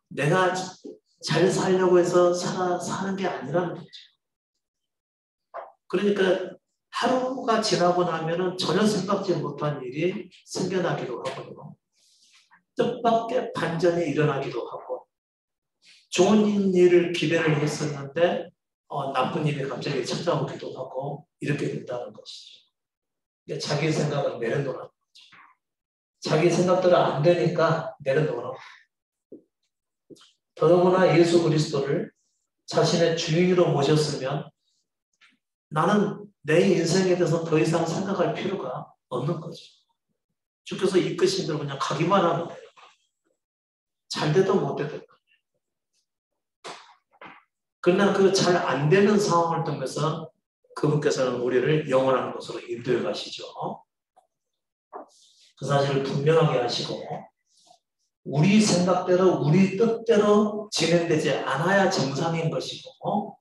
내가 잘 살려고 해서 사는 게 아니라는 거죠. 그러니까 하루가 지나고 나면은 전혀 생각지 못한 일이 생겨나기도 하고요. 뜻밖의 반전이 일어나기도 하고, 좋은 일을 기대를 했었는데 나쁜 일이 갑자기 찾아오기도 하고 이렇게 된다는 것이죠. 그러니까 자기 생각을 내려놓으라는 거죠. 자기 생각대로 안 되니까 내려놓으라고. 더더구나 예수 그리스도를 자신의 주인으로 모셨으면 나는 내 인생에 대해서 더 이상 생각할 필요가 없는 거죠. 주께서 이끄신 대로 그냥 가기만 하면 돼요. 잘 되든 못 되든. 그러나 그 잘 안 되는 상황을 통해서 그분께서는 우리를 영원한 곳으로 인도해 가시죠. 그 사실을 분명하게 하시고, 우리 생각대로 우리 뜻대로 진행되지 않아야 정상인 것이고,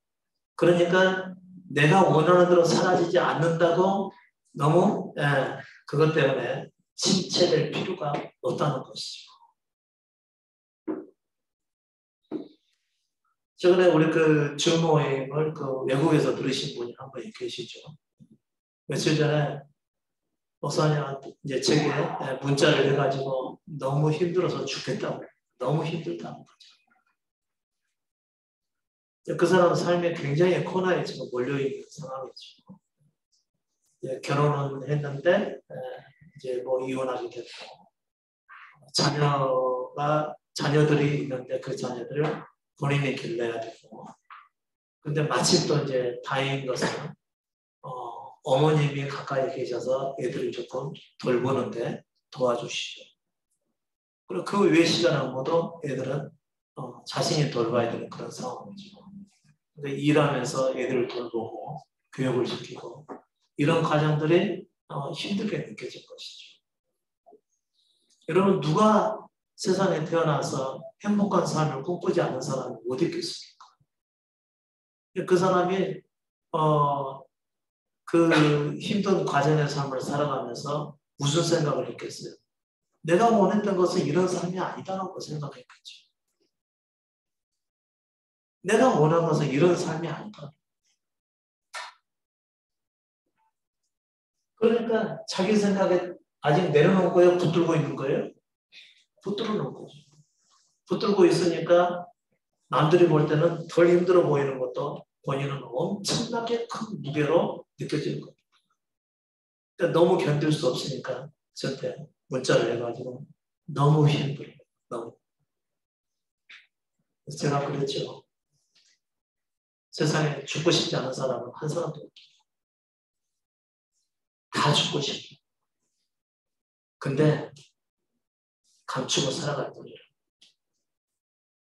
그러니까 내가 원하는 대로 사라지지 않는다고 너무 그것 때문에 침체될 필요가 없다는 것이죠. 최근에 우리 그 주모임을 외국에서 들으신 분이 한 분 계시죠. 며칠 전에 목사님한테 이제 제게 문자를 해가지고 너무 힘들어서 죽겠다고, 너무 힘들다는 거죠. 그 사람은 삶에 굉장히 코너에 지금 몰려있는 상황이죠. 결혼은 했는데 이제 뭐 이혼하게 됐고, 자녀들이 있는데 그 자녀들을 본인이 길러야 되고, 근데 마침 또 이제 다행인 것은 어머님이 가까이 계셔서 애들을 조금 돌보는데 도와주시죠. 그리고 그 외 시간 업무도 애들은 자신이 돌봐야 되는 그런 상황이죠. 근데 일하면서 애들을 돌보고 교육을 시키고 이런 과정들이 힘들게 느껴질 것이죠. 여러분, 누가 세상에 태어나서 행복한 삶을 꿈꾸지 않는 사람이 어디 있겠습니까? 그 사람이 그 힘든 과정의 삶을 살아가면서 무슨 생각을 했겠어요? 내가 원했던 것은 이런 삶이 아니다라고 생각했겠죠. 내가 원하는 것은 이런 삶이 아니다. 그러니까 자기 생각에 아직 내려놓은 거예요? 붙들고 있는 거예요? 붙들어 놓은 거죠. 붙들고 있으니까 남들이 볼 때는 덜 힘들어 보이는 것도 본인은 엄청나게 큰 무게로 느껴지는 겁니다. 그러니까 너무 견딜 수 없으니까 저한테 문자를 해가지고 너무 힘들어요. 너무. 제가 그랬죠. 세상에 죽고 싶지 않은 사람은 한 사람도 없죠. 다 죽고 싶어. 근데 감추고 살아갈 뿐이에요.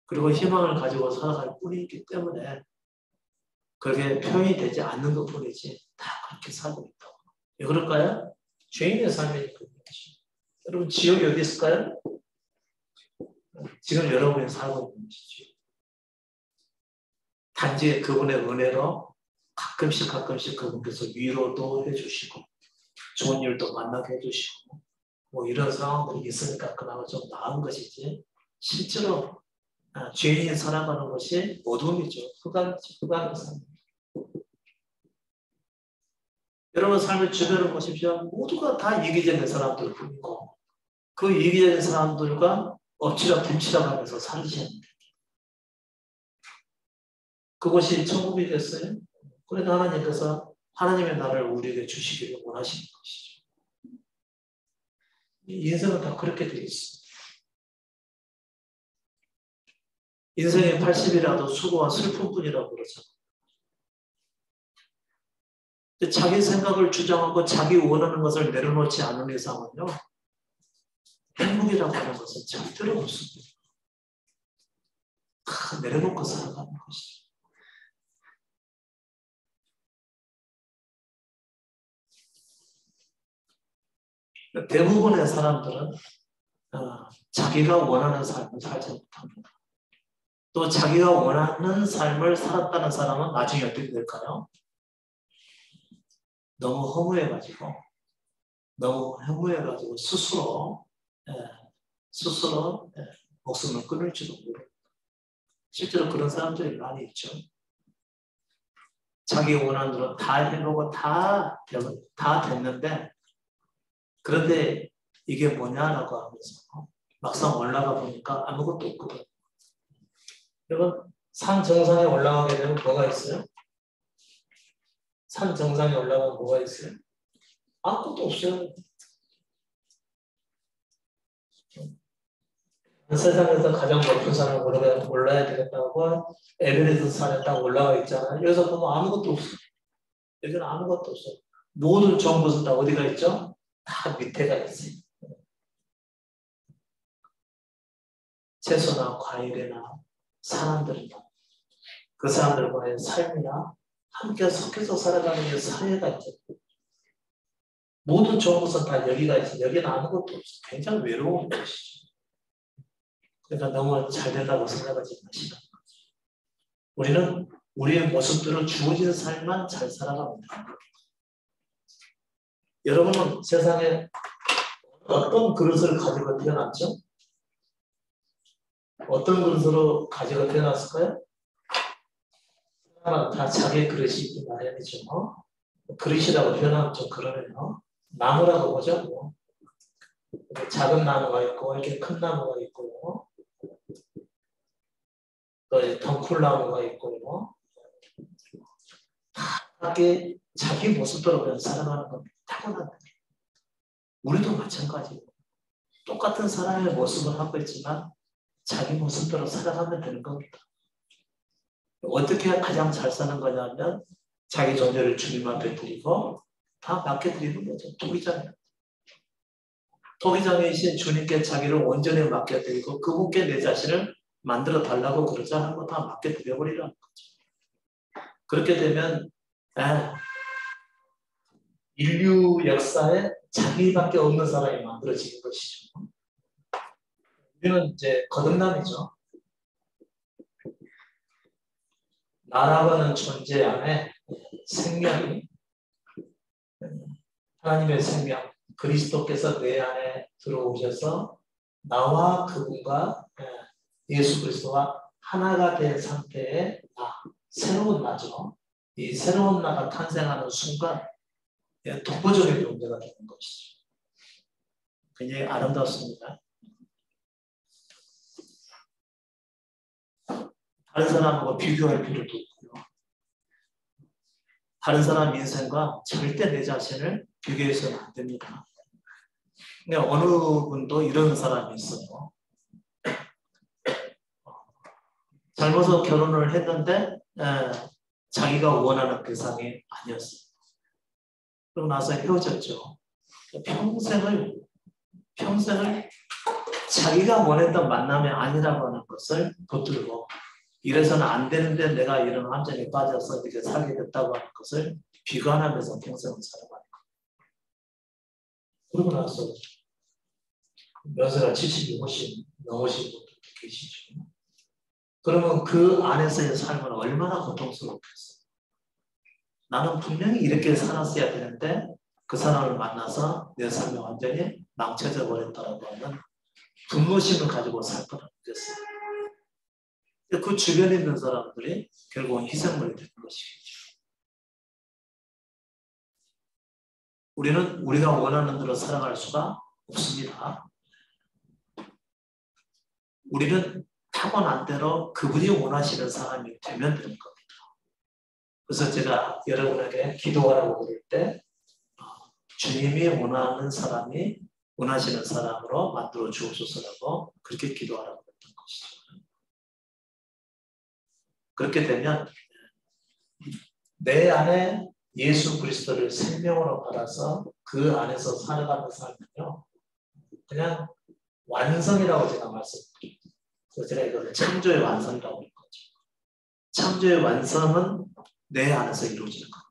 그리고 희망을 가지고 살아갈 뿐이기 때문에 그게 표현이 되지 않는 것 뿐이지 다 그렇게 살고 있다고. 왜 그럴까요? 죄인의 삶이니까. 여러분, 지옥이 어디 있을까요? 지금 여러분이 살고 있는 것이죠. 단지 그분의 은혜로 가끔씩 그분께서 위로도 해주시고 좋은 일도 만나게 해주시고 뭐 이런 상황들이 있으니까 그나마 좀 나은 것이지, 실제로 죄인이 살아가는 것이 어둠이죠. 흑암의 삶. 여러분 삶을 주변을 보십시오. 모두가 다 이기적인 사람들 뿐이고 그 이기적인 사람들과 엎치락 뒤치락 하면서 살으시는데 그것이 천국이겠어요? 그래도 하나님께서 하나님의 나라를 우리에게 주시기를 원하시는 것이죠. 인생은 다 그렇게 되어 있습니다. 인생의 80이라도 수고와 슬픔뿐이라고 그러죠. 자기 생각을 주장하고 자기 원하는 것을 내려놓지 않은 이상은요, 행복이라고 하는 것은 절대로 없습니다. 다 내려놓고 살아가는 것이죠. 대부분의 사람들은 자기가 원하는 삶을 살지 못합니다. 또 자기가 원하는 삶을 살았다는 사람은 나중에 어떻게 될까요? 너무 허무해가지고 스스로 목숨을 끊을지도 모릅니다. 실제로 그런 사람들이 많이 있죠. 자기 원하는 대로 다 해보고 다 됐는데, 그런데 이게 뭐냐라고 하면서 막상 올라가 보니까 아무것도 없거든요. 여러분, 산 정상에 올라가게 되면 뭐가 있어요? 산 정상에 올라가면 뭐가 있어요? 아무것도 없어요. 세상에서 가장 높은 산을 올라야 되겠다고 에베레스트 산에 딱 올라가 있잖아요. 여기서 보면 아무것도 없어요. 여기는 아무것도 없어요. 모든 좋은 곳은 다 어디가 있죠? 다 밑에가 있어요. 채소나 과일이나 사람들이나 그 사람들과의 삶이나 함께 섞여서 살아가는 그 사회가 있죠. 모든 좋은 곳은 다 여기가 있어요. 여기는 아무것도 없어요. 굉장히 외로운 곳이죠. 그러니까 너무 잘 된다고 생각하지 마시고, 우리는 우리의 모습대로 주어진 삶만 잘 살아갑니다. 여러분은 세상에 어떤 그릇을 가지고 태어났죠? 어떤 그릇으로 가지고 태어났을까요? 사람은 다 자기의 그릇이 있기 마련이죠. 그릇이라고 표현하면 좀 그러네요. 나무라고 보죠. 작은 나무가 있고 이렇게 큰 나무가 있고 또 덩쿨나무가 있고 다 자기 모습대로 그냥 살아가는 겁니다. 타고난 거예요. 우리도 마찬가지고 똑같은 사람의 모습을 하고 있지만 자기 모습대로 살아가면 되는 겁니다. 어떻게 가장 잘 사는 거냐면 자기 존재를 주님 앞에 드리고 다 맡겨드리는 거죠. 토기장이에요. 토기장이신 주님께 자기를 온전히 맡겨드리고 그분께 내 자신을 만들어 달라고 그러자 하는 거 다 맡겨드려버리라는 거죠. 그렇게 되면 인류 역사에 자기밖에 없는 사람이 만들어지는 것이죠. 우리는 이제 거듭남이죠. 나라고 하는 존재 안에 생명이, 하나님의 생명, 그리스도께서 내 안에 들어오셔서 나와 그분과 예수 그리스도와 하나가 된 상태의 새로운 나죠. 이 새로운 나가 탄생하는 순간 독보적인 존재가 되는 것이죠. 굉장히 아름답습니다. 다른 사람하고 비교할 필요도 없고요. 다른 사람 인생과 절대 내 자신을 비교해서는 안 됩니다. 근데 어느 분도 이런 사람이 있어요. 잘못해서 결혼을 했는데 자기가 원하는 그 상이 아니었어요. 그러고 나서 헤어졌죠. 평생을 자기가 원했던 만남이 아니라고 하는 것을 붙들고 이래서는 안 되는데 내가 이런 함정에 빠져서 이렇게 살게 됐다고 하는 것을 비관하면서 평생을 살아가는 거예요. 그러고 나서 연세가 70, 50 넘으신 분들도 계시죠. 그러면 그 안에서의 삶은 얼마나 고통스럽겠어요. 나는 분명히 이렇게 살았어야 되는데 그 사람을 만나서 내 삶이 완전히 망쳐져 버렸다라고 하는 분노심을 가지고 살 거라고 믿었어요. 그 주변에 있는 사람들이 결국은 희생물이 되는 것이겠죠. 우리는 우리가 원하는 대로 살아갈 수가 없습니다. 우리는 타고난 대로 그분이 원하시는 사람이 되면 되는 겁니다. 그래서 제가 여러분에게 기도하라고 그럴 때 주님이 원하는 사람이 원하시는 사람으로 만들어 주옵소서라고 그렇게 기도하라고 했던 것이죠. 그렇게 되면 내 안에 예수 그리스도를 생명으로 받아서 그 안에서 살아가는 삶은요, 그냥 완성이라고 제가 말씀드려요. 그래서 제가 이걸 창조의 완성이라고 하는 거죠. 창조의 완성은 내 안에서 이루어지는 겁니다.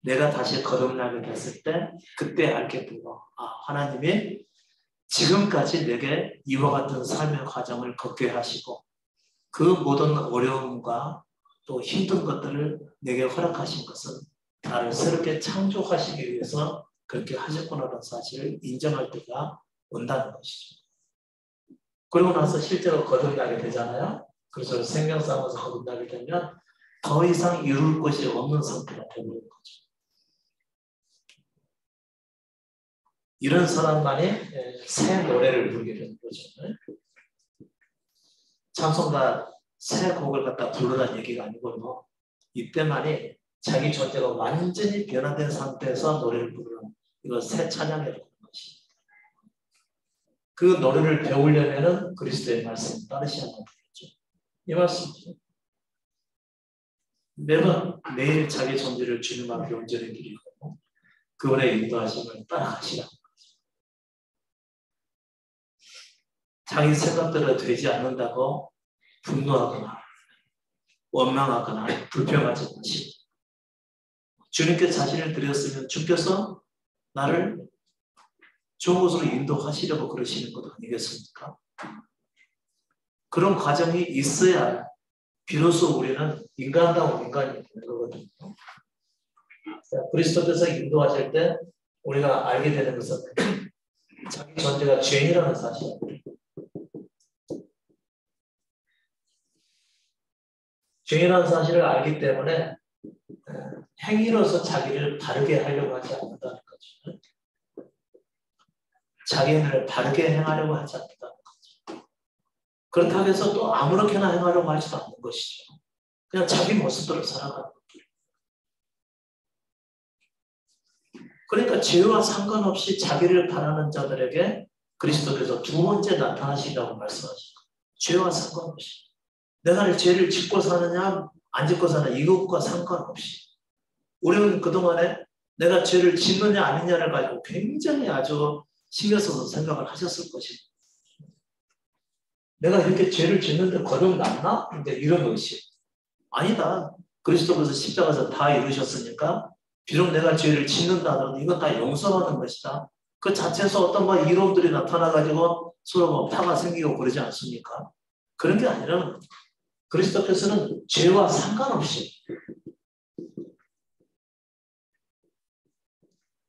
내가 다시 거듭나게 됐을 때 그때 알게 되고, 하나님이 지금까지 내게 이와 같은 삶의 과정을 걷게 하시고 그 모든 어려움과 또 힘든 것들을 내게 허락하신 것은 나를 새롭게 창조하시기 위해서 그렇게 하셨구나라는 사실을 인정할 때가 온다는 것이죠. 그러고 나서 실제로 거듭나게 되잖아요. 그래서 생명싸움에서 거듭나게 되면 더 이상 이룰 것이 없는 상태가 되는 거죠. 이런 사람만이 새 노래를 부르게 되는 거죠. 찬송가 새 곡을 갖다 부르라는 얘기가 아니고 이때만이 자기 존재가 완전히 변화된 상태에서 노래를 부르는 이거 새 찬양이라고 하는 것입니다. 그 노래를 배우려면 그리스도의 말씀을 따르셔야 되겠죠. 이 말씀이죠. 매일 자기 존재를 주님 앞에 온전히 드리고 그분의 인도하심을 따라가시라고. 자기 생각대로 되지 않는다고 분노하거나 원망하거나 불평하지 마시고 주님께 자신을 드렸으면 주께서 나를 좋은 곳으로 인도하시려고 그러시는 것 아니겠습니까? 그런 과정이 있어야 비로소 우리는 인간다운 인간이 되는 거거든요. 그리스도께서 인도하실 때 우리가 알게 되는 것은 자기 존재가 죄인이라는 사실입니다. 죄인이라는 사실을 알기 때문에 행위로서 자기를 바르게 하려고 하지 않는다는 거죠. 자기를 바르게 행하려고 하지 않는다는 거죠. 그렇다고 해서 또 아무렇게나 행하려고 하지도 않는 것이죠. 그냥 자기 모습대로 살아가는 거죠. 그러니까 죄와 상관없이 자기를 바라는 자들에게 그리스도께서 두 번째 나타나시라고 말씀하신 거예요. 죄와 상관없이. 내가 죄를 짓고 사느냐 안 짓고 사느냐 이것과 상관없이. 우리는 그동안에 내가 죄를 짓느냐 아니냐를 가지고 굉장히 아주 신경 써서 생각을 하셨을 것입니다. 내가 이렇게 죄를 짓는데 거듭났나? 근데 이런 의식. 아니다. 그리스도께서 십자가에서 다 이루셨으니까 비록 내가 죄를 짓는다 하더라도 이건 다 용서하는 것이다. 그 자체에서 어떤 이론들이 나타나가지고 서로 파가 생기고 그러지 않습니까? 그런 게 아니라 그리스도께서는 죄와 상관없이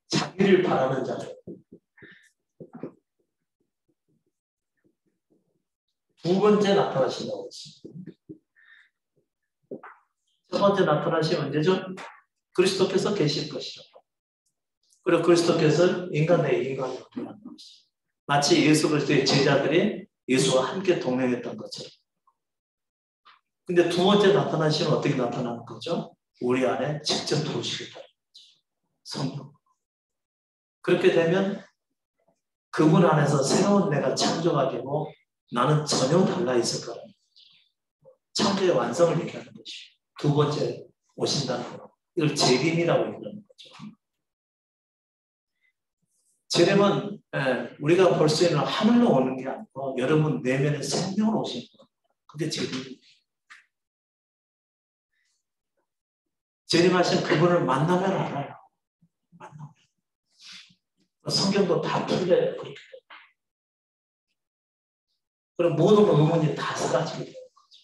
자기를 바라는 자들 두 번째 나타나신다고 했습니다. 첫 번째 나타나신 언제죠? 그리스도께서 계실 것이라고. 그리고 그리스도께서 인간 대 인간으로 태어난 것이죠. 마치 예수 그리스도의 제자들이 예수와 함께 동행했던 것처럼. 근데 두 번째 나타나시면 어떻게 나타나는 거죠? 우리 안에 직접 들어오시겠다는 거죠. 성령. 그렇게 되면 그분 안에서 새로운 내가 창조가 되고 나는 전혀 달라 있을 거라는 거죠. 창조의 완성을 얘기하는 것이죠. 두 번째 오신다는 거. 이걸 재림이라고 얘기하는 거죠. 재림은 우리가 볼 수 있는 하늘로 오는 게 아니고 여러분 내면의 생명으로 오시는 거예요. 그게 재림입니다. 재림하신 그분을 만나면 알아요. 만나면. 성경도 다 풀려요. 그렇게. 그럼 모든 의문이 다 사라지게 되는 거죠.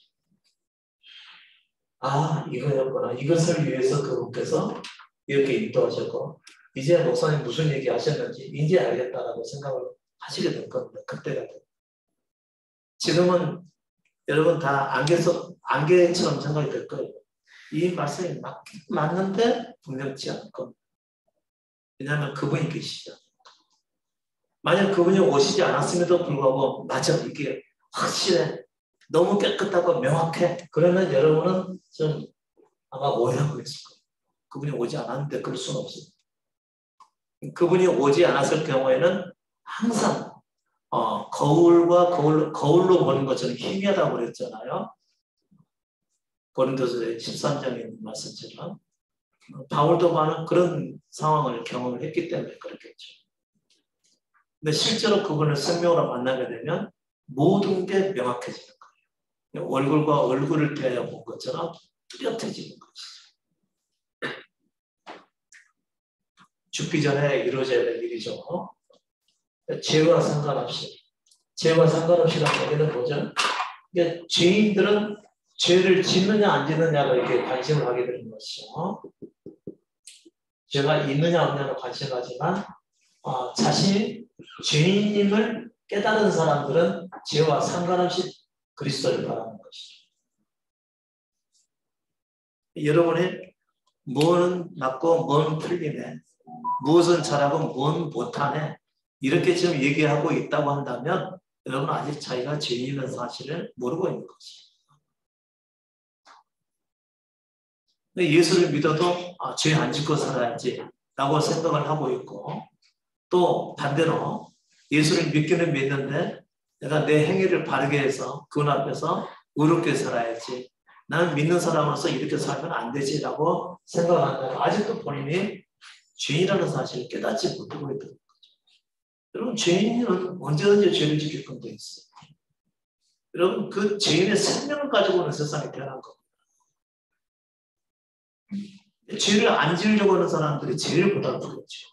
아, 이거였구나. 이것을 위해서 그분께서 이렇게 인도하셨고 이제 목사님 무슨 얘기 하셨는지 이제 알겠다라고 생각을 하시게 될 겁니다. 그때가 돼요. 지금은 여러분 다 안개처럼 생각이 될 거예요. 이 말씀이 맞는데 분명치 않을 겁니다. 왜냐하면 그분이 계시죠. 만약 그분이 오시지 않았음에도 불구하고 맞아 이게 확실해. 너무 깨끗하고 명확해. 그러면 여러분은 좀 아마 오해하고 있을 거예요. 그분이 오지 않았는데 그럴 수는 없어요. 그분이 오지 않았을 경우에는 항상 거울로 보는 것처럼 희미하다고 그랬잖아요. 고린도서 13장에 있는 말씀처럼 바울도 많은 그런 상황을 경험을 했기 때문에 그렇겠죠. 근데 실제로 그분을 생명으로 만나게 되면 모든 게 명확해지는 거예요. 얼굴과 얼굴을 대하여 본 것처럼 뚜렷해지는 것이죠. 죽기 전에 이루어져야 될 일이죠. 죄와 상관없이. 죄와 상관없이라는 얘기는 뭐죠? 그러니까 죄인들은 죄를 짓느냐 안 짓느냐가 이렇게 관심을 하게 되는 것이죠. 죄가 있느냐 없느냐는 관심하지만 자신이 죄인임을 깨달은 사람들은 죄와 상관없이 그리스도를 바라는 것이죠. 여러분이 뭐는 맞고 뭔 틀리네, 무엇은 잘하고 뭔 못하네, 이렇게 지금 얘기하고 있다고 한다면 여러분은 아직 자기가 죄인이라는 사실을 모르고 있는 것이죠. 예수를 믿어도 죄 안 짓고 살아야지 라고 생각을 하고 있고, 또 반대로 예수를 믿기는 믿는데 내가 내 행위를 바르게 해서 그분 앞에서 의롭게 살아야지, 나는 믿는 사람으로서 이렇게 살면 안 되지 라고 생각한다면 아직도 본인이 죄인이라는 사실을 깨닫지 못하고 있는 거죠. 여러분, 죄인은 언제든지 죄를 지킬 건데 있어요. 여러분, 그 죄인의 생명을 가지고는 세상에 태어난 겁니다. 죄를 안 지으려고 하는 사람들이 제일 고달프겠죠.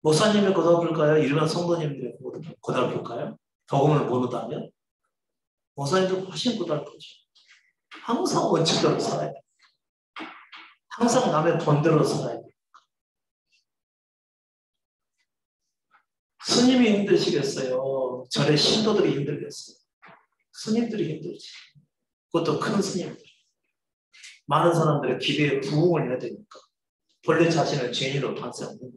목사님이 고달플까요? 일반 성도님들이 고달플까요? 복음을 모르다면? 목사님도 훨씬 고달프죠. 항상 원칙대로 살아야 돼요. 항상 남의 본대로 살아야 돼요. 스님이 힘드시겠어요? 절의 신도들이 힘들겠어요? 스님들이 힘들지. 그것도 큰 스님들. 많은 사람들의 기대에 부응을 해야 되니까. 본래 자신을 죄인으로 판세하는 건데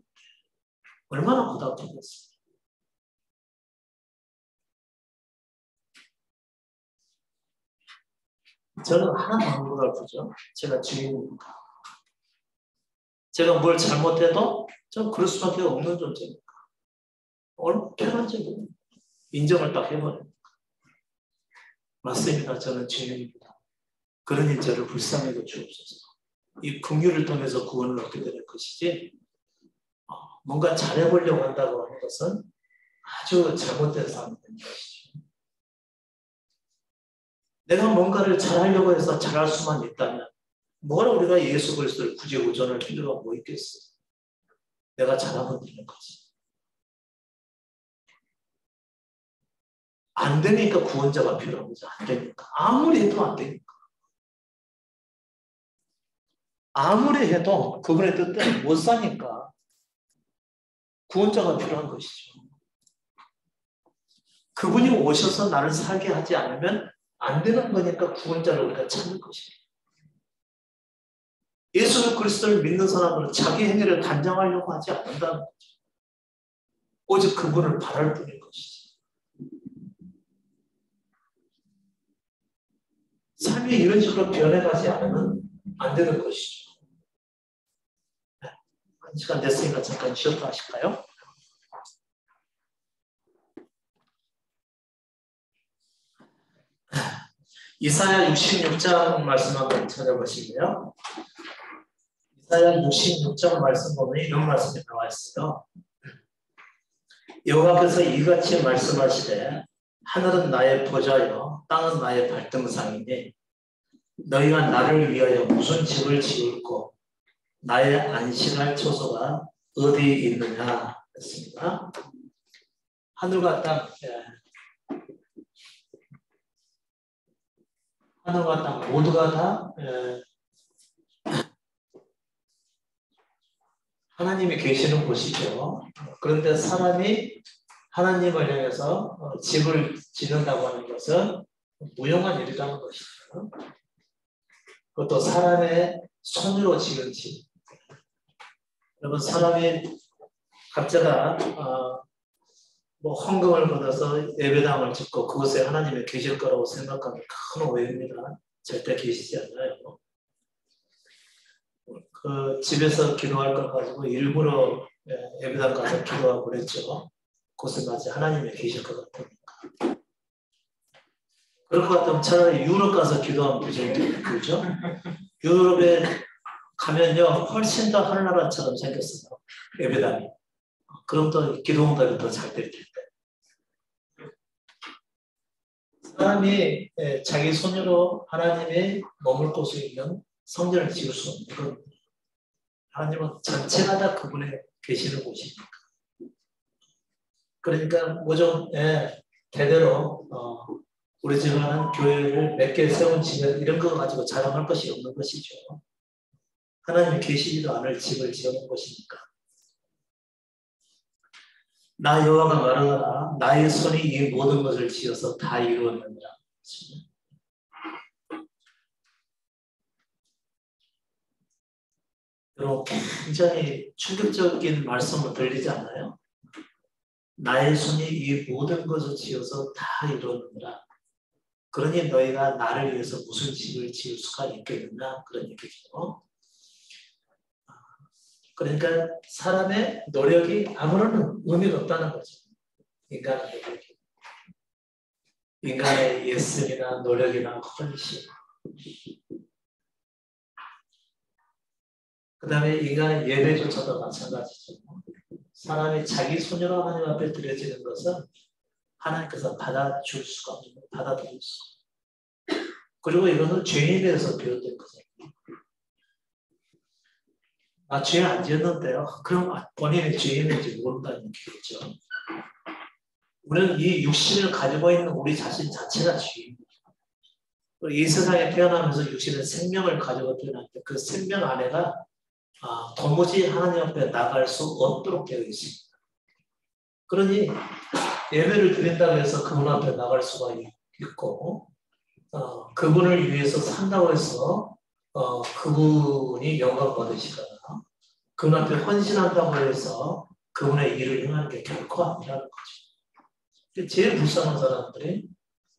얼마나 고달프겠어요. 저는 하나도 안 고달프죠. 제가 죄인이니까. 제가 뭘 잘못해도 전 그럴 수밖에 없는 존재니까. 얼마나 편한지 모르겠어요. 인정을 딱 해버려요. 맞습니다. 저는 죄인입니다. 그러니 저를 불쌍하게 주옵소서. 이 긍휼을 통해서 구원을 얻게 되는 것이지, 뭔가 잘해보려고 한다고 하는 것은 아주 잘못된 삶이 되는 것이죠. 내가 뭔가를 잘하려고 해서 잘할 수만 있다면 뭐라 우리가 예수 그리스도를 굳이 의존할 필요가 뭐 있겠어. 내가 잘하면 되는 거지. 안 되니까 구원자가 필요한 거죠. 안 되니까. 아무리 해도 안 되니까. 아무리 해도 그분의 뜻대로 못 사니까 구원자가 필요한 것이죠. 그분이 오셔서 나를 살게 하지 않으면 안 되는 거니까 구원자를 우리가 찾는 것입니다. 예수 그리스도를 믿는 사람들은 자기 행위를 단정하려고 하지 않는다는 거죠. 오직 그분을 바랄 뿐인 것이죠. 삶이 이런 식으로 변해가지 않으면 안 되는 것이죠. 네. 한 시간 됐으니까 잠깐 쉬었다 하실까요? 이사야 66장 말씀 한번 찾아보시고요. 이사야 66장 말씀 보면 이런 말씀이 나와 있어요. 여호와께서 이같이 말씀하시되 하늘은 나의 보좌요 땅은 나의 발등상이니 너희가 나를 위하여 무슨 집을 지을고 나의 안식할 처소가 어디 있느냐 했습니다. 하늘과 땅, 하늘과 땅 모두가 다 하나님이 계시는 곳이죠. 그런데 사람이 하나님을 향해서 집을 짓는다고 하는 것은 무용한 일이라는 것이죠. 그것도 사람의 손으로 지은 집. 여러분, 사람이 각자가 뭐 헌금을 받아서 예배당을 짓고 그곳에 하나님이 계실 거라고 생각하면 큰 오해입니다. 절대 계시지 않아요. 그 집에서 기도할 걸 가지고 일부러 예배당 가서 기도하고 그랬죠. 그곳에 마치 하나님이 계실 것 같으니까. 그럴 것 같으면 차라리 유럽 가서 기도하면 되죠. 그죠? 유럽에 가면요, 훨씬 더 하늘나라처럼 생겼어요. 예배당이. 그럼 또 기도 응답이 더 잘 될 텐데. 사람이 자기 손으로 하나님의 머물 곳에 있는 성전을 지을 수 없는 건 하나님은 전체가 다 그분의 계시는 곳이니까. 그러니까 뭐좀 대대로 우리 집은 교회를 몇 개 세운 집에 이런 거 가지고 자랑할 것이 없는 것이죠. 하나님이 계시지도 않을 집을 지어놓은 것이니까. 나 여호와가 말하노라 나의 손이 이 모든 것을 지어서 다 이루었느니라. 여러분 굉장히 충격적인 말씀을 들리지 않나요? 나의 손이 이 모든 것을 지어서 다 이루었느니라. 그러니 너희가 나를 위해서 무슨 집을 지을 수가 있겠느냐 그런 얘기죠. 그러니까 사람의 노력이 아무런 의미가 없다는 거죠. 인간의 노력이. 인간의 예술이나 노력이나 헌신. 그 다음에 인간의 예배조차도 마찬가지죠. 사람이 자기 손으로 하나님 앞에 드려지는 것은 하나님께서 받아줄 수가 없는, 받아들일 수 없는. 그리고 이것은 죄인에 대해서 비롯된 거죠. 죄 안 지었는데요. 그럼 본인이 죄인인지 모른다는 얘기겠죠. 우리는 이 육신을 가지고 있는 우리 자신 자체가 죄인입니다. 이 세상에 태어나면서 육신은 생명을 가지고 태어났는데 그 생명 안에가 도무지 하나님 앞에 나갈 수 없도록 되어 있습니다. 그러니 예배를 드린다고 해서 그분 앞에 나갈 수가 있고 그분을 위해서 산다고 해서 그분이 영광 받으시거나 그분 앞에 헌신한다고 해서 그분의 일을 행하는 게 결코 아니라는 거죠. 제일 불쌍한 사람들이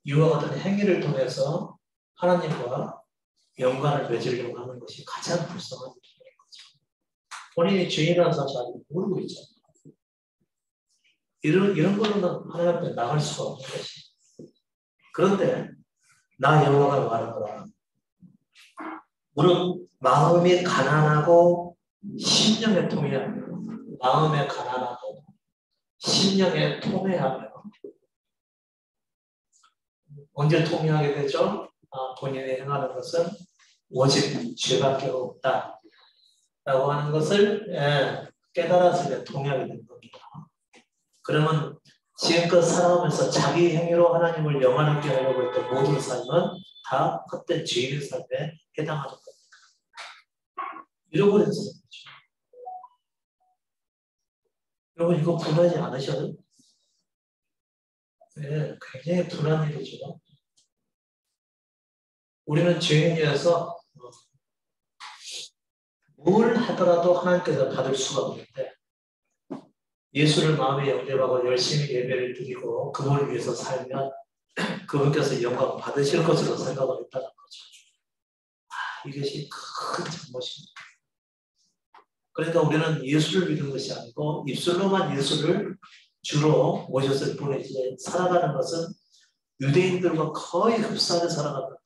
이와 같은 행위를 통해서 하나님과 연관을 맺으려고 하는 것이 가장 불쌍한 일인 거죠. 본인이 죄인이라는 사실 아직 모르고 있잖아요. 이런 걸로는 하나님 앞에 나갈 수가 없는 것이. 그런데 나 여호와가 말하노라. 우리는 마음이 가난하고 심령에 통해하며 마음에 가난하고 심령에 통해하며 언제 통해하게 되죠? 본인이 행하는 것은 오직 죄밖에 없다 라고 하는 것을 깨달았을 때 통해하게 되는 겁니다. 그러면 지금껏 살아오면서 자기 행위로 하나님을 영화롭게 하려고 했던 모든 삶은 다 헛된 죄인의 삶에 해당하는 겁니다. 잃어버렸어요. 여러분 이거 분하지 않으셔도? 네, 굉장히 분한 일이죠. 우리는 죄인이어서 뭘 하더라도 하나님께서 받을 수가 없는데 예수를 마음에 영접하고 열심히 예배를 드리고 그분을 위해서 살면 그분께서 영광을 받으실 것으로 생각을 했다는 거죠. 이것이 큰 잘못입니다. 그러니까 우리는 예수를 믿는 것이 아니고 입술로만 예수를 주로 모셨을 뿐이지 살아가는 것은 유대인들과 거의 흡사하게 살아가는 겁니다.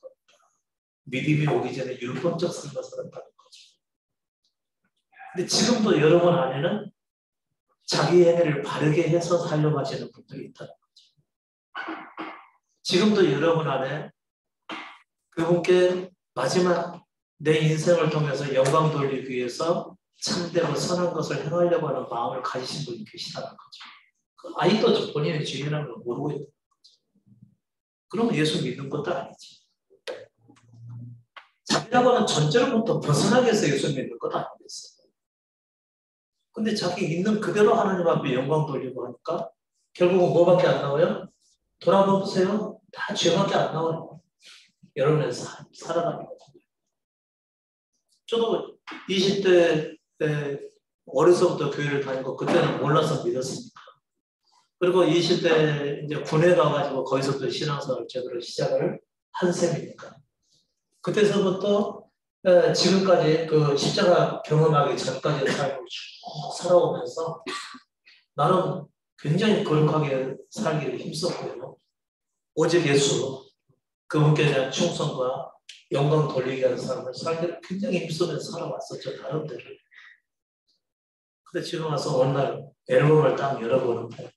믿음이 오기 전에 율법적 삶을 살았다는 거죠. 근데 지금도 여러분 안에는 자기 행위를 바르게 해서 살려고 하시는 분들이 있다는 거죠. 지금도 여러분 안에 그분께 마지막 내 인생을 통해서 영광 돌리기 위해서 참되고 선한 것을 행하려고 하는 마음을 가지신 분이 계시다는 거죠. 아직도 본인의 죄인이라는 걸 모르고 있는 거죠. 그러면 예수 믿는 것도 아니지. 자기라고 하는 전제로부터 벗어나기 위해서 예수 믿는 것도 아니겠어요. 근데 자기 있는 그대로 하나님 앞에 영광 돌리고 하니까 결국은 뭐밖에 안 나와요? 돌아보세요. 다 죄밖에 안 나와요. 여러분의 살아가는 거죠. 저도 20대 때 어려서부터 교회를 다니고 그때는 몰라서 믿었습니다. 그리고 20대 이제 군에 가가지고 거기서부터 신앙생활을 제대로 시작을 한 셈이니까. 그때서부터 지금까지 그 십자가 경험하기 전까지의 삶을 쭉 살아오면서 나는 굉장히 거룩하게 살기를 힘썼고요. 오직 예수, 그분께 대한 충성과 영광 돌리게 하는 삶을 살기를 굉장히 힘쓰면서 살아왔었죠. 나름대로. 근데 지금 와서 어느 날 앨범을 딱 열어보는데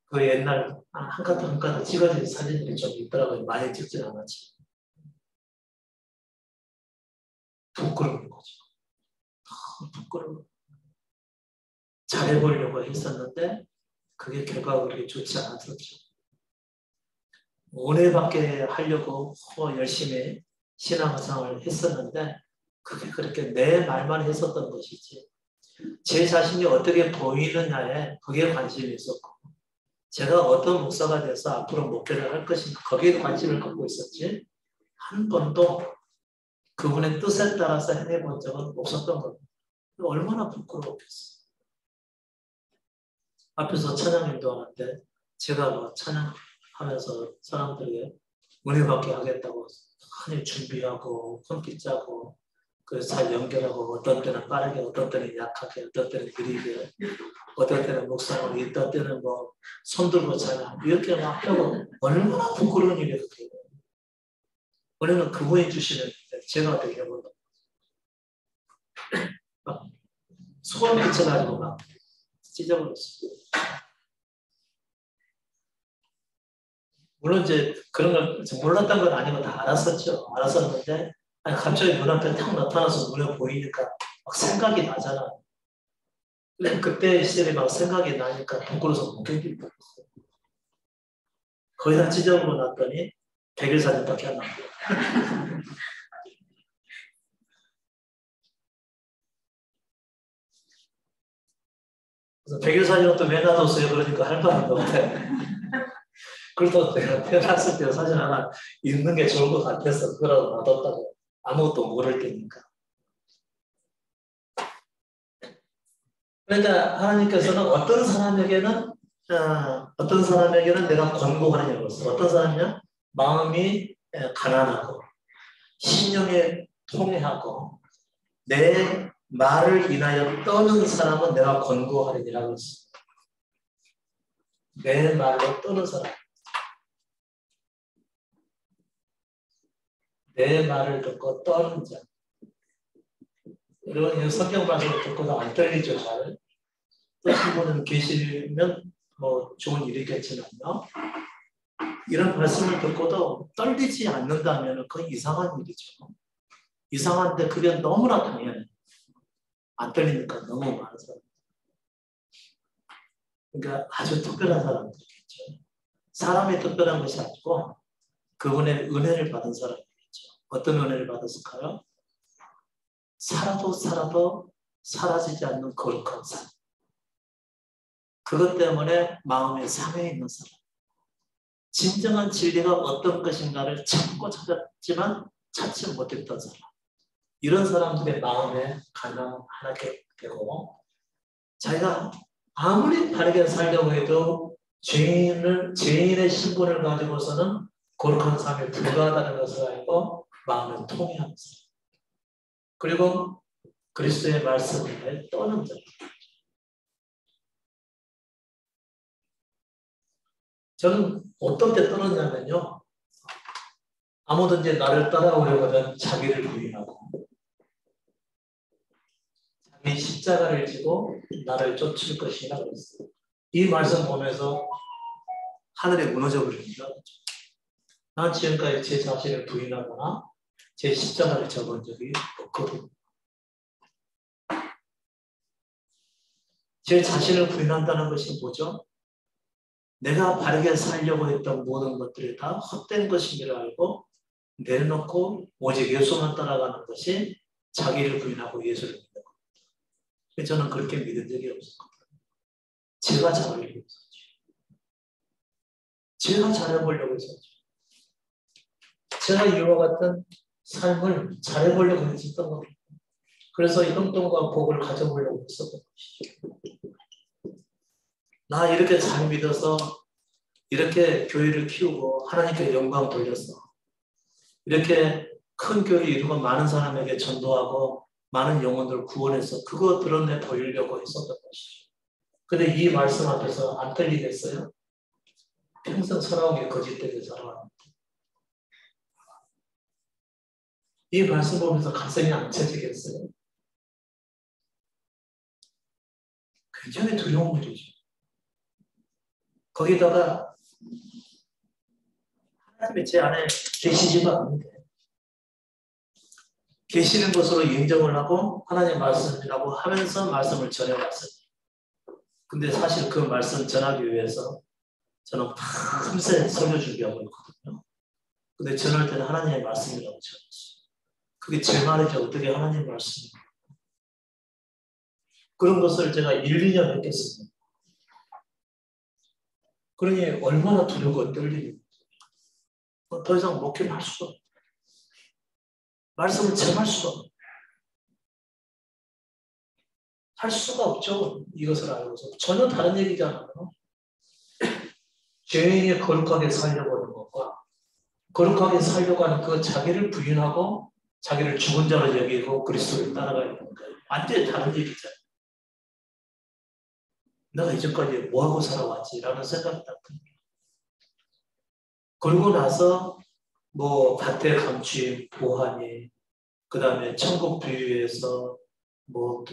그 옛날 한 가닥 한 가닥 찍어진 사진들이 좀 있더라고요. 많이 찍진 않았지. 부끄러운 거죠. 부끄러워. 잘해보려고 했었는데 그게 결과가 그렇게 좋지 않았었죠. 은혜받게 하려고 열심히 신앙생활을 했었는데 그게 그렇게 내 말만 했었던 것이지 제 자신이 어떻게 보이느냐에 거기에 관심이 있었고 제가 어떤 목사가 돼서 앞으로 목회를 할 것인가 거기에 관심을 갖고 있었지 한 번도 그분의 뜻에 따라서 해본 적은 없었던 겁니다. 얼마나 부끄러웠겠어요. 앞에서 찬양 인도하는데 제가 뭐 찬양하면서 사람들에게 은혜받게 하겠다고 많이 준비하고 컴퓨터 짜고 그래서 잘 연결하고 어떤 때는 빠르게 어떤 때는 약하게 어떤 때는 느리게 어떤 때는 묵상하고 어떤 때는 뭐 손들고 찬양 이렇게 막 하려고 얼마나 부끄러운 일이에요. 그게. 우리는 그분이 주시는 제가 어떻게 해보다 소원 비쳐가지고 막 찢어버렸어요. 물론 이제 그런 걸 몰랐던 건 아니고 다 알았었죠. 알았었는데 아니 갑자기 눈앞에 탁 나타나서 눈에 보이니까 막 생각이 나잖아. 근데 그때 시절에 막 생각이 나니까 부끄러워서 못 견디겠어요. 거의 다 찢어버려 놨더니 100일 사진밖에 안 남고. 그래서 100일 사진은 또 왜 놔뒀어요? 그러니까 할 말은 것 같아요. 그렇다고 내가 태어났을 때 사진 하나 있는 게 좋을 것 같아서 그러고 놔뒀다고. 아무것도 모를 때니까. 그러니까 하나님께서는 어떤 사람에게는 내가 권고하느냐고 했어. 어떤 사람이냐? 마음이 가난하고 신령에 통해하고 내 말을 인하여 떠는 사람은 내가 권고하리라고 했어. 내 말로 떠는 사람. 내 말을 듣고 떠는 자. 여러분, 성경 말씀을 듣고도 안 떨리죠, 잘? 떠신 분은 계시면 뭐 좋은 일이겠지만요. 이런 말씀을 듣고도 떨리지 않는다면 그건 이상한 일이죠. 이상한데 그게 너무나 당연해. 안 떨리니까 너무 많은 사람. 그러니까 아주 특별한 사람들이겠죠. 사람이 특별한 것이 아니고 그분의 은혜를 받은 사람이겠죠. 어떤 은혜를 받았을까요? 살아도 사라지지 않는 거룩한 삶. 그것 때문에 마음에 상해 있는 사람. 진정한 진리가 어떤 것인가를 찾고 찾았지만 찾지 못했던 사람. 이런 사람들의 마음에 가난하게 되고 자기가 아무리 바르게 살려고 해도 죄인의 신분을 가지고서는 거룩한 삶에 불과하다는 것을 알고 마음을 통해하는 사람. 그리고 그리스도의 말씀을 떠는 자. 저는 어떤 때 떠났냐면요. 아무든지 나를 따라오려고 하면 자기를 부인하고 자기 십자가를 지고 나를 쫓을 것이라 그랬어요. 이 말씀 보면서 하늘에 무너져 버립니다. 난 지금까지 제 자신을 부인하거나 제 십자가를 접은 적이 없거든요. 제 자신을 부인한다는 것이 뭐죠? 내가 바르게 살려고 했던 모든 것들이 다 헛된 것임을 알고 내려놓고 오직 예수만 따라가는 것이 자기를 부인하고 예수를 믿는 겁니다. 저는 그렇게 믿은 적이 없었거든요. 제가 잘하려고 했었죠. 제가 잘해보려고 했었죠. 제가 이와 같은 삶을 잘해보려고 했었던 겁니다. 그래서 형통과 복을 가져보려고 했었던 것이죠. 나 이렇게 잘 믿어서 이렇게 교회를 키우고 하나님께 영광 돌렸어. 이렇게 큰 교회 이루고 많은 사람에게 전도하고 많은 영혼들을 구원해서 그거 드러내 보이려고 했었던 것이죠. 근데 이 말씀 앞에서 안 떨리겠어요? 평생 살아온 게 거짓되게 살아왔는데 이 말씀 보면서 가슴이 안 쳐지겠어요? 굉장히 두려운 일이죠. 거기다가 하나님이 제 안에 계시지가 않는데 계시는 것으로 인정을 하고 하나님의 말씀이라고 하면서 말씀을 전해왔어요. 근데 사실 그 말씀 전하기 위해서 저는 밤새 설교 준비하고 있거든요. 근데 전할 때는 하나님의 말씀이라고 전했어요. 그게 제 말이죠. 어떻게 하나님의 말씀이에요. 그런 것을 제가 1, 2년 했겠습니다. 그러니 얼마나 두렵고 떨리는 더 이상 목회를 할 수가 없어요. 말씀을 전할 수가 없어요. 할 수가 없죠. 이것을 알고서. 전혀 다른 얘기잖아요. 죄인이 거룩하게 살려고 하는 것과 거룩하게 살려고 하는 그 자기를 부인하고 자기를 죽은 자로 여기고 그리스도를 따라가야 되는 거예요. 완전히 다른 얘기잖아요. 내가 이제까지 뭐하고 살아왔지라는 생각이 딱 듭니다. 그러고 나서 뭐 밭에 감추인 보하니 그 다음에 천국 비유에서 뭐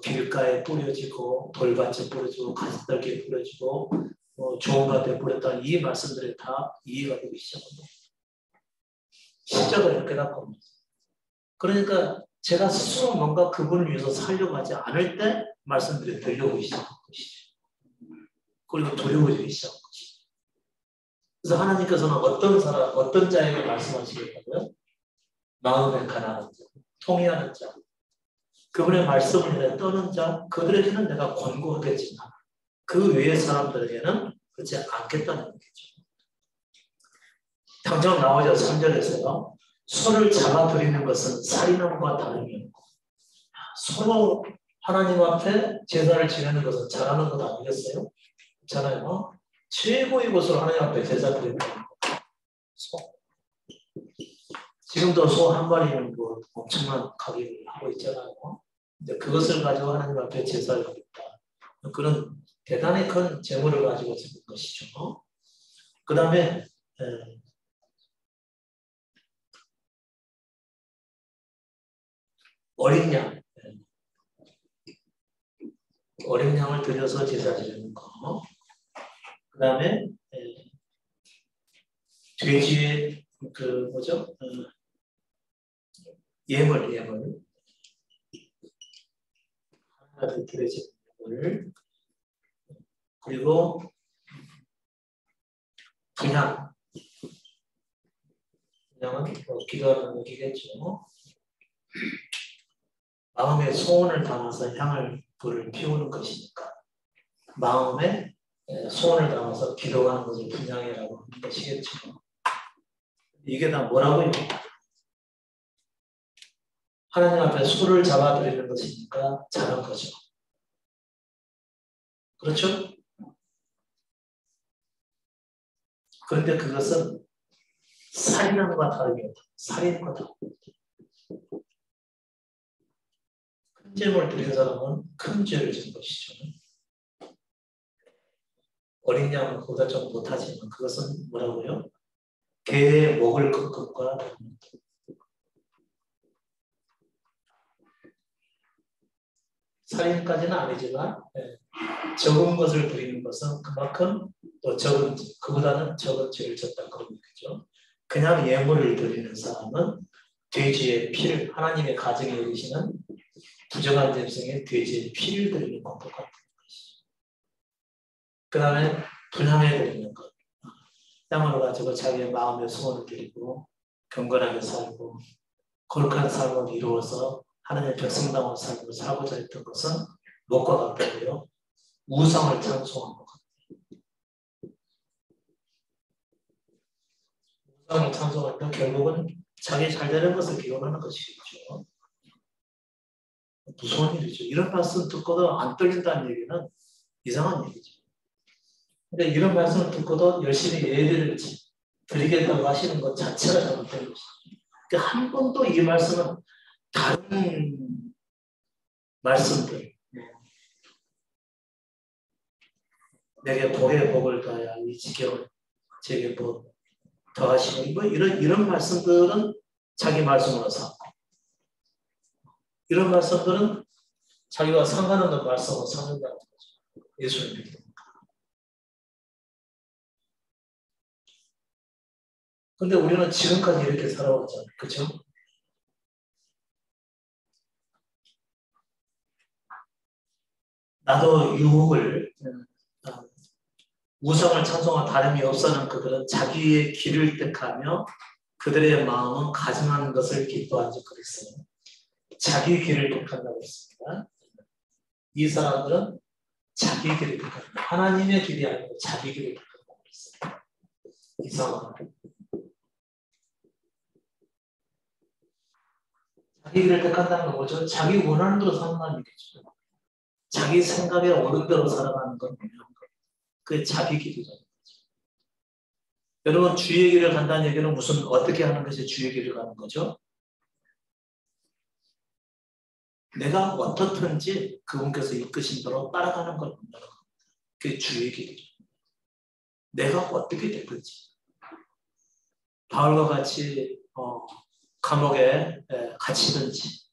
길가에 뿌려지고 돌밭에 뿌려지고 가시떨기에 뿌려지고 뭐 좋은 밭에 뿌렸다는 이 말씀들이 다 이해가 되기 시작합니다. 십자가를 깨닫고 그러니까 제가 스스로 뭔가 그분을 위해서 살려고 하지 않을 때 말씀들이 들려오기 시작한 것이죠. 그리고 두려워지기 시작한 것이죠. 그래서 하나님께서는 어떤 자에게 말씀하시겠다고요? 마음에 가난한 자, 통회하는 자, 그분의 말씀을 내가 떠는 자, 그들에게는 내가 권고하겠지만 그 외의 사람들에게는 그렇지 않겠다는 얘기죠. 당장 나오죠. 3절에서요. 손을 잡아드리는 것은 살인함과 다름이 없고 서로 하나님 앞에 제사를 지내는 것은 잘하는 것 아니겠어요? 있잖아요. 최고의 것으로 하나님 앞에 제사 드리는 거. 소. 지금도 소 한 마리는 뭐 엄청난 가격을 하고 있잖아요. 근데 그것을 가지고 하나님 앞에 제사를 드린다. 그런 대단히 큰 재물을 가지고 드리는 것이죠. 그 다음에 어린 양. 어린 양을 들여서 제사 드리는 거. 그 다음에 돼지의 그 뭐죠? 예물. 하나님한테 드려지는 예물. 그리고 분향. 분향은 뭐 기도하는 얘기겠죠. 마음의 소원을 담아서 향을 불을 피우는 것이니까 마음에 소원을 담아서 기도하는 것을 분향이라고 하는 것이겠죠. 이게 다 뭐라고요? 하나님 앞에 소를 잡아드리는 것이니까 잘한 거죠. 그렇죠? 그런데 그것은 살인함과 다름이 없다. 살인과 다름이 없다. 큰 죄를 드린 사람은 큰 죄를 진 것이죠. 어린 양은 그보다 좀 못하지만 그것은 뭐라고요? 개의 먹을 것과 다릅니다. 살인까지는 아니지만 적은 것을 드리는 것은 그만큼 또 그보다는 적은 죄를 졌다 그런 얘기죠. 그냥 예물을 드리는 사람은 돼지의 피를 하나님의 가정에 이르시는 부정한 짐승의 돼지의 피를 드리는 것과 같은 것이죠. 그 다음에 분향해 드리는 것. 땅을 가지고 자기의 마음의 소원을 드리고 경건하게 살고 거룩한 삶을 이루어서 하나님의 백성다운 삶을 살고자 했던 것은 무엇과 같다고요? 우상을 찬송한 것 같아요. 우상을 찬송할 때 결국은 자기 잘 되는 것을 기원하는 것이겠죠. 무서운 일이죠. 이런 말씀 듣고도 안 떨린다는 얘기는 이상한 얘기죠. 근데 이런 말씀을 듣고도 열심히 예배를 드리겠다고 하시는 것 자체가 잘못된 것이죠. 그러니까 한 번도 이 말씀은 다른 말씀들 내게 복에 복을 더하여 이 지경을 제게 뭐 더하시고 뭐 이런 말씀들은 자기 말씀으로 삼고 이런 말씀들은 자기와 상관없는 말씀을 삼는다는 거죠. 예수를 믿으니까. 근데 우리는 지금까지 이렇게 살아왔잖아요. 그렇죠? 나도 유혹을 우상을 찬송한 다름이 없어는 그들은 자기의 길을 택하며 그들의 마음은 가증한 것을 기뻐한 적 그랬어요. 자기 길을 택한다고 했습니다. 이 사람들은 자기 길을 택한다. 하나님의 길이 아니고 자기 길을 택한다고 했어요. 이상하다. 자기 길을 택한다는 건 뭐죠? 자기 원하는 대로 산다는 얘기죠. 자기 생각에 옳은 대로 살아가는 건 중요한 거예요. 그게 자기 길이라는 거죠. 여러분, 주의 길을 간다는 얘기는 무슨 어떻게 하는 것이 주의 길을 가는 거죠? 내가 어떻든지 그분께서 이끄신 대로 따라가는 걸 본다는 겁니다. 그게 주의 길이죠. 내가 어떻게 되든지. 바울과 같이 감옥에 갇히든지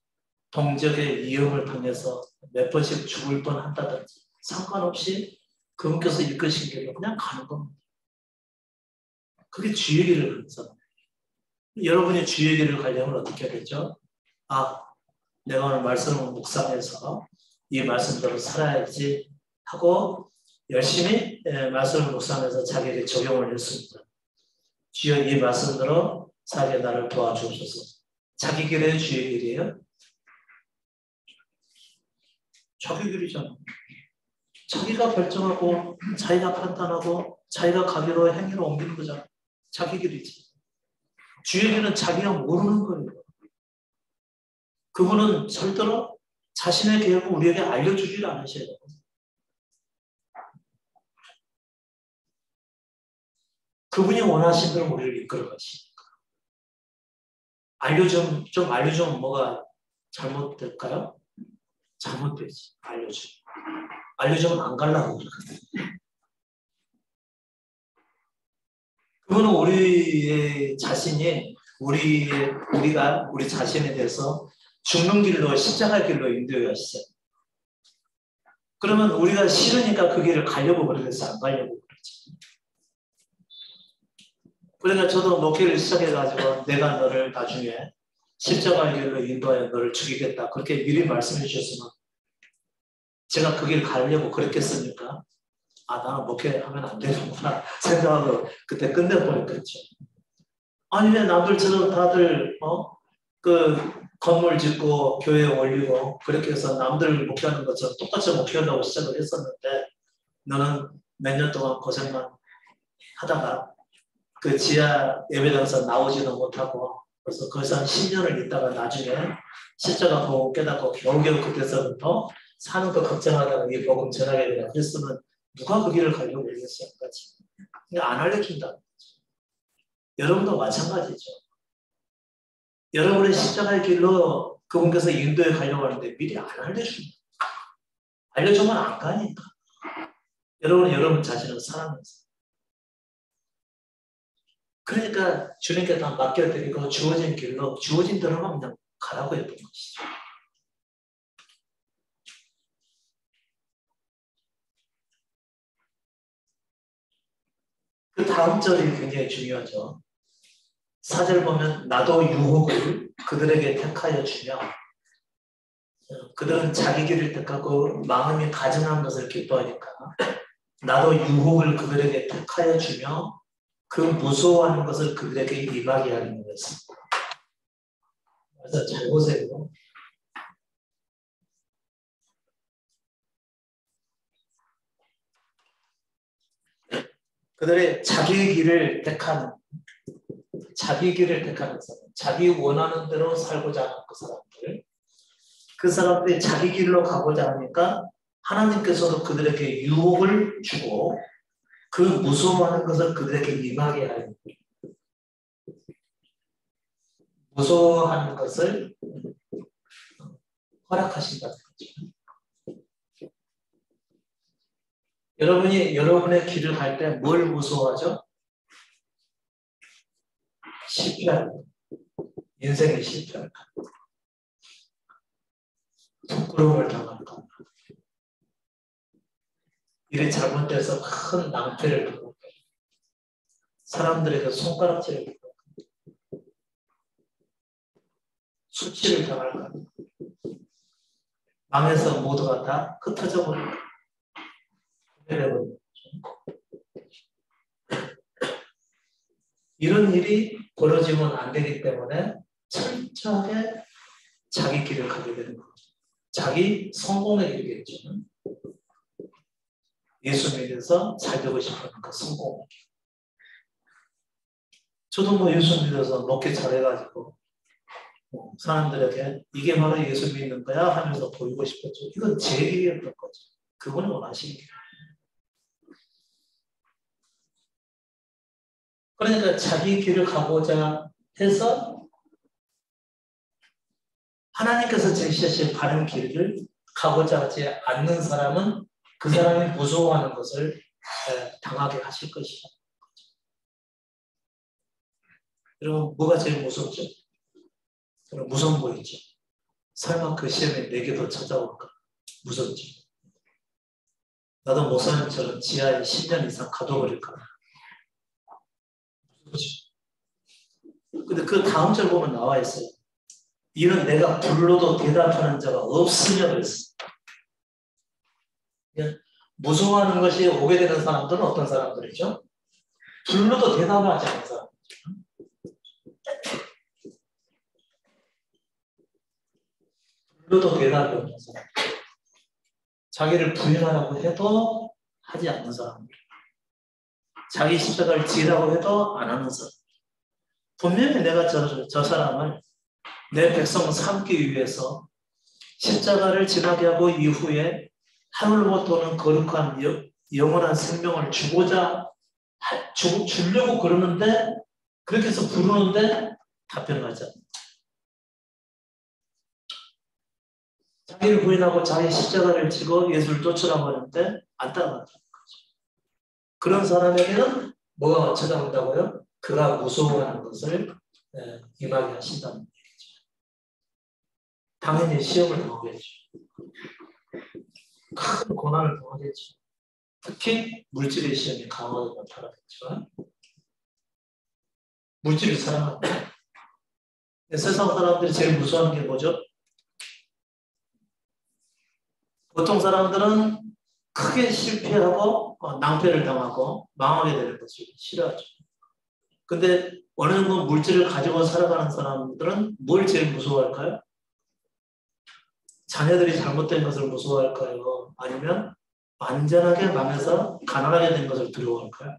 동적의 위험을 당해서 몇 번씩 죽을 뻔한다든지 상관없이 그분께서 이끄신 길로 그냥 가는 겁니다. 그게 주의 길을 가는 사람. 여러분이 주의 길을 가려면 어떻게 해야 되죠? 내가 오늘 말씀을 묵상해서 이 말씀대로 살아야지 하고 열심히 말씀을 묵상해서 자기에게 적용을 했습니다. 주여 이 말씀대로 살게 나를 도와주옵소서. 자기 길의 주의 길이에요? 자기 길이잖아. 자기가 결정하고 자기가 판단하고 자기가 가기로 행위로 옮기는 거잖아. 자기 길이지. 주의 길은 자기가 모르는 거예요. 그분은 절대로 자신의 계획을 우리에게 알려주질 않으셔요. 그분이 원하신 대로 우리를 이끌어 가시니까. 좀 알려주면 뭐가 잘못될까요? 잘못되지. 알려주면 안 가려고 그러거든. 그분은 우리의 자신이 우리가 우리 자신에 대해서 죽는 길로 십자가 길로 인도해 가시죠. 그러면 우리가 싫으니까 그 길을 가려고 그러겠어, 안 가려고 그러지. 그러니까 저도 목회를 시작해가지고 내가 너를 나중에 십자가 길로 인도하여 너를 죽이겠다 그렇게 미리 말씀해 주셨으면 제가 그 길 가려고 그랬겠습니까? 나는 목회하면 안 되는구나 생각하고 그때 끝내버렸겠죠. 아니 왜 남들처럼 다들 그 건물 짓고 교회 올리고 그렇게 해서 남들 목회하는 것처럼 똑같이 목회한다고 시작을 했었는데 너는 몇 년 동안 고생만 하다가 그 지하 예배당에서 나오지도 못하고 그래서 거기서 한 10년을 있다가 나중에 십자가 보고 깨닫고 겨우겨우 그때서부터 사는 거 걱정하다가 이 복음 전하게 되라 그랬으면 누가 그 길을 가려고 그러겠어요? 그러니까 안 알려준다. 여러분도 마찬가지죠. 여러분의 십자가의 길로 그분께서 인도에 가려고 하는데 미리 안 알려줍니다. 알려주면 안 가니까. 여러분은 여러분 자신을 사랑하면서. 그러니까 주님께 다 맡겨드리고 주어진 길로 주어진 대로만 그냥 가라고 했던 것이죠. 그 다음 절이 굉장히 중요하죠. 4절 보면 나도 유혹을 그들에게 택하여 주며 그들은 자기 길을 택하고 마음이 가증한 것을 기뻐하니까 나도 유혹을 그들에게 택하여 주며 그 무서워하는 것을 그들에게 임하게 하는 것입니다. 그래서 잘 보세요. 그들의 자기 길을 택하는 사람, 자기 원하는 대로 살고자 하는 그 사람들이 자기 길로 가고자 하니까 하나님께서도 그들에게 유혹을 주고 그 무서워하는 것을 그들에게 임하게 하는 거예요. 무서워하는 것을 허락하신다는 거죠. 여러분이 여러분의 길을 갈 때 뭘 무서워하죠? 실패하는 인생의 실패하는 부끄러움을 당할까? 일이 잘못돼서 큰 낭패를 당할까? 사람들에게 손가락질을 당할까? 수치를 당할까? 망해서 모두가 다 흩어져 버릴까? 이런 일이 벌어지면 안 되기 때문에 철저하게 자기 길을 가게 되는 거죠. 자기 성공에 이르겠죠. 예수 믿어서 잘 되고 싶은 그 성공. 저도 뭐 예수 믿어서 먹기 잘해가지고 사람들에게 이게 바로 예수 믿는 거야 하면서 보이고 싶었죠. 이건 제 길이었던 거죠. 그분이 원하시는 길. 그러니까 자기 길을 가고자 해서 하나님께서 제시하신 바른 길을 가고자 하지 않는 사람은 그 사람이 무서워하는 것을 당하게 하실 것이다. 여러분 뭐가 제일 무섭죠? 무서운 보이죠? 설마 그 시험에 내게도 찾아올까? 무섭죠? 나도 목사님처럼 지하에 10년 이상 가둬버릴까? 무섭죠? 근데 그 다음 절 보면 나와 있어요. 이는 내가 불러도 대답하는 자가 없으며 그랬어. 무서워하는 것이 오게 되는 사람들은 어떤 사람들이죠? 불러도 대답을 하지 않는 사람이죠. 불러도 대답이 없는 사람. 자기를 부인하라고 해도 하지 않는 사람들. 자기 십자가를 지라고 해도 안 하는 사람. 분명히 내가 저 사람을 내 백성을 삼기 위해서 십자가를 지나게 하고 이후에 하늘로 도는 거룩한 영원한 생명을 주려고 그러는데 그렇게 해서 부르는데 답변을 하지 않는다. 자기를 부인하고 자기 십자가를 지고 예수를 쫓으라고 하는데 안 따라간다는 거죠. 그런 사람에게는 뭐가 찾아온다고요? 그가 무서워하는 것을 임하게 하신다는 얘기죠. 당연히 시험을 당하겠죠. 큰 고난을 당하겠죠. 특히 물질의 시험이 강하게 나타나겠지만 물질을 사랑합니다. 세상 사람들이 제일 무서워하는 게 뭐죠? 보통 사람들은 크게 실패하고 낭패를 당하고 망하게 되는 것을 싫어하죠. 근데 어느 정도 물질을 가지고 살아가는 사람들은 뭘 제일 무서워할까요? 자녀들이 잘못된 것을 무서워할까요? 아니면 완전하게 망해서 가난하게 된 것을 두려워할까요?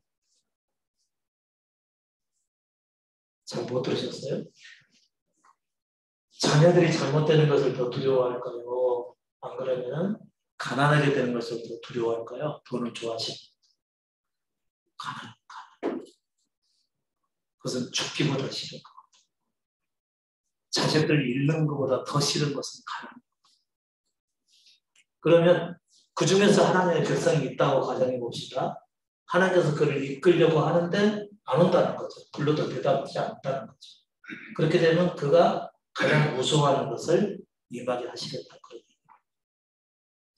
잘 못 들으셨어요? 자녀들이 잘못되는 것을 더 두려워할까요? 안 그러면 가난하게 되는 것을 더 두려워할까요? 돈을 좋아하시는 가난. 그것은 죽기보다 싫은 것. 자식들 잃는 것보다 더 싫은 것은 가난. 그러면 그 중에서 하나님의 백성이 있다고 가정해 봅시다. 하나님께서 그를 이끌려고 하는데 안 온다는 거죠. 불러도 대답하지 않는다는 거죠. 그렇게 되면 그가 가장 무서워하는 것을 임하게 하시겠다.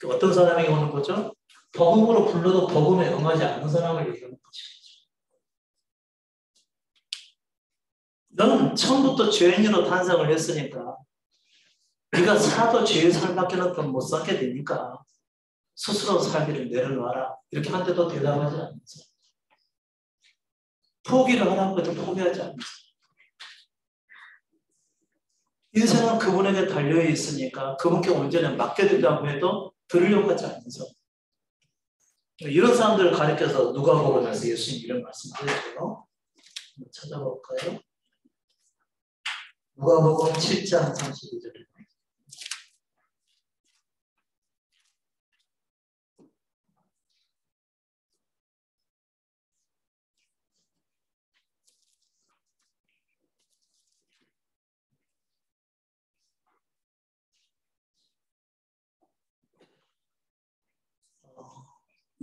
어떤 사람이 오는 거죠? 복음으로 불러도 복음에 응하지 않는 사람을 얘기하는 것이죠. 너는 처음부터 죄인으로 탄생을 했으니까 네가 살아도 죄의 삶밖에는 더 못 살게 되니까 스스로 살기를 내려놔라. 이렇게 하는데도 대답하지 않는다. 포기를 하라고 해도 포기하지 않는다. 인생은 그분에게 달려 있으니까 그분께 온전히 맡겨드리라고 해도 들으려고 하지 않는 사람. 이런 사람들을 가리켜서 누가복음에서 예수님 이런 말씀하셨죠. 찾아볼까요? 누가복음 7장 32절에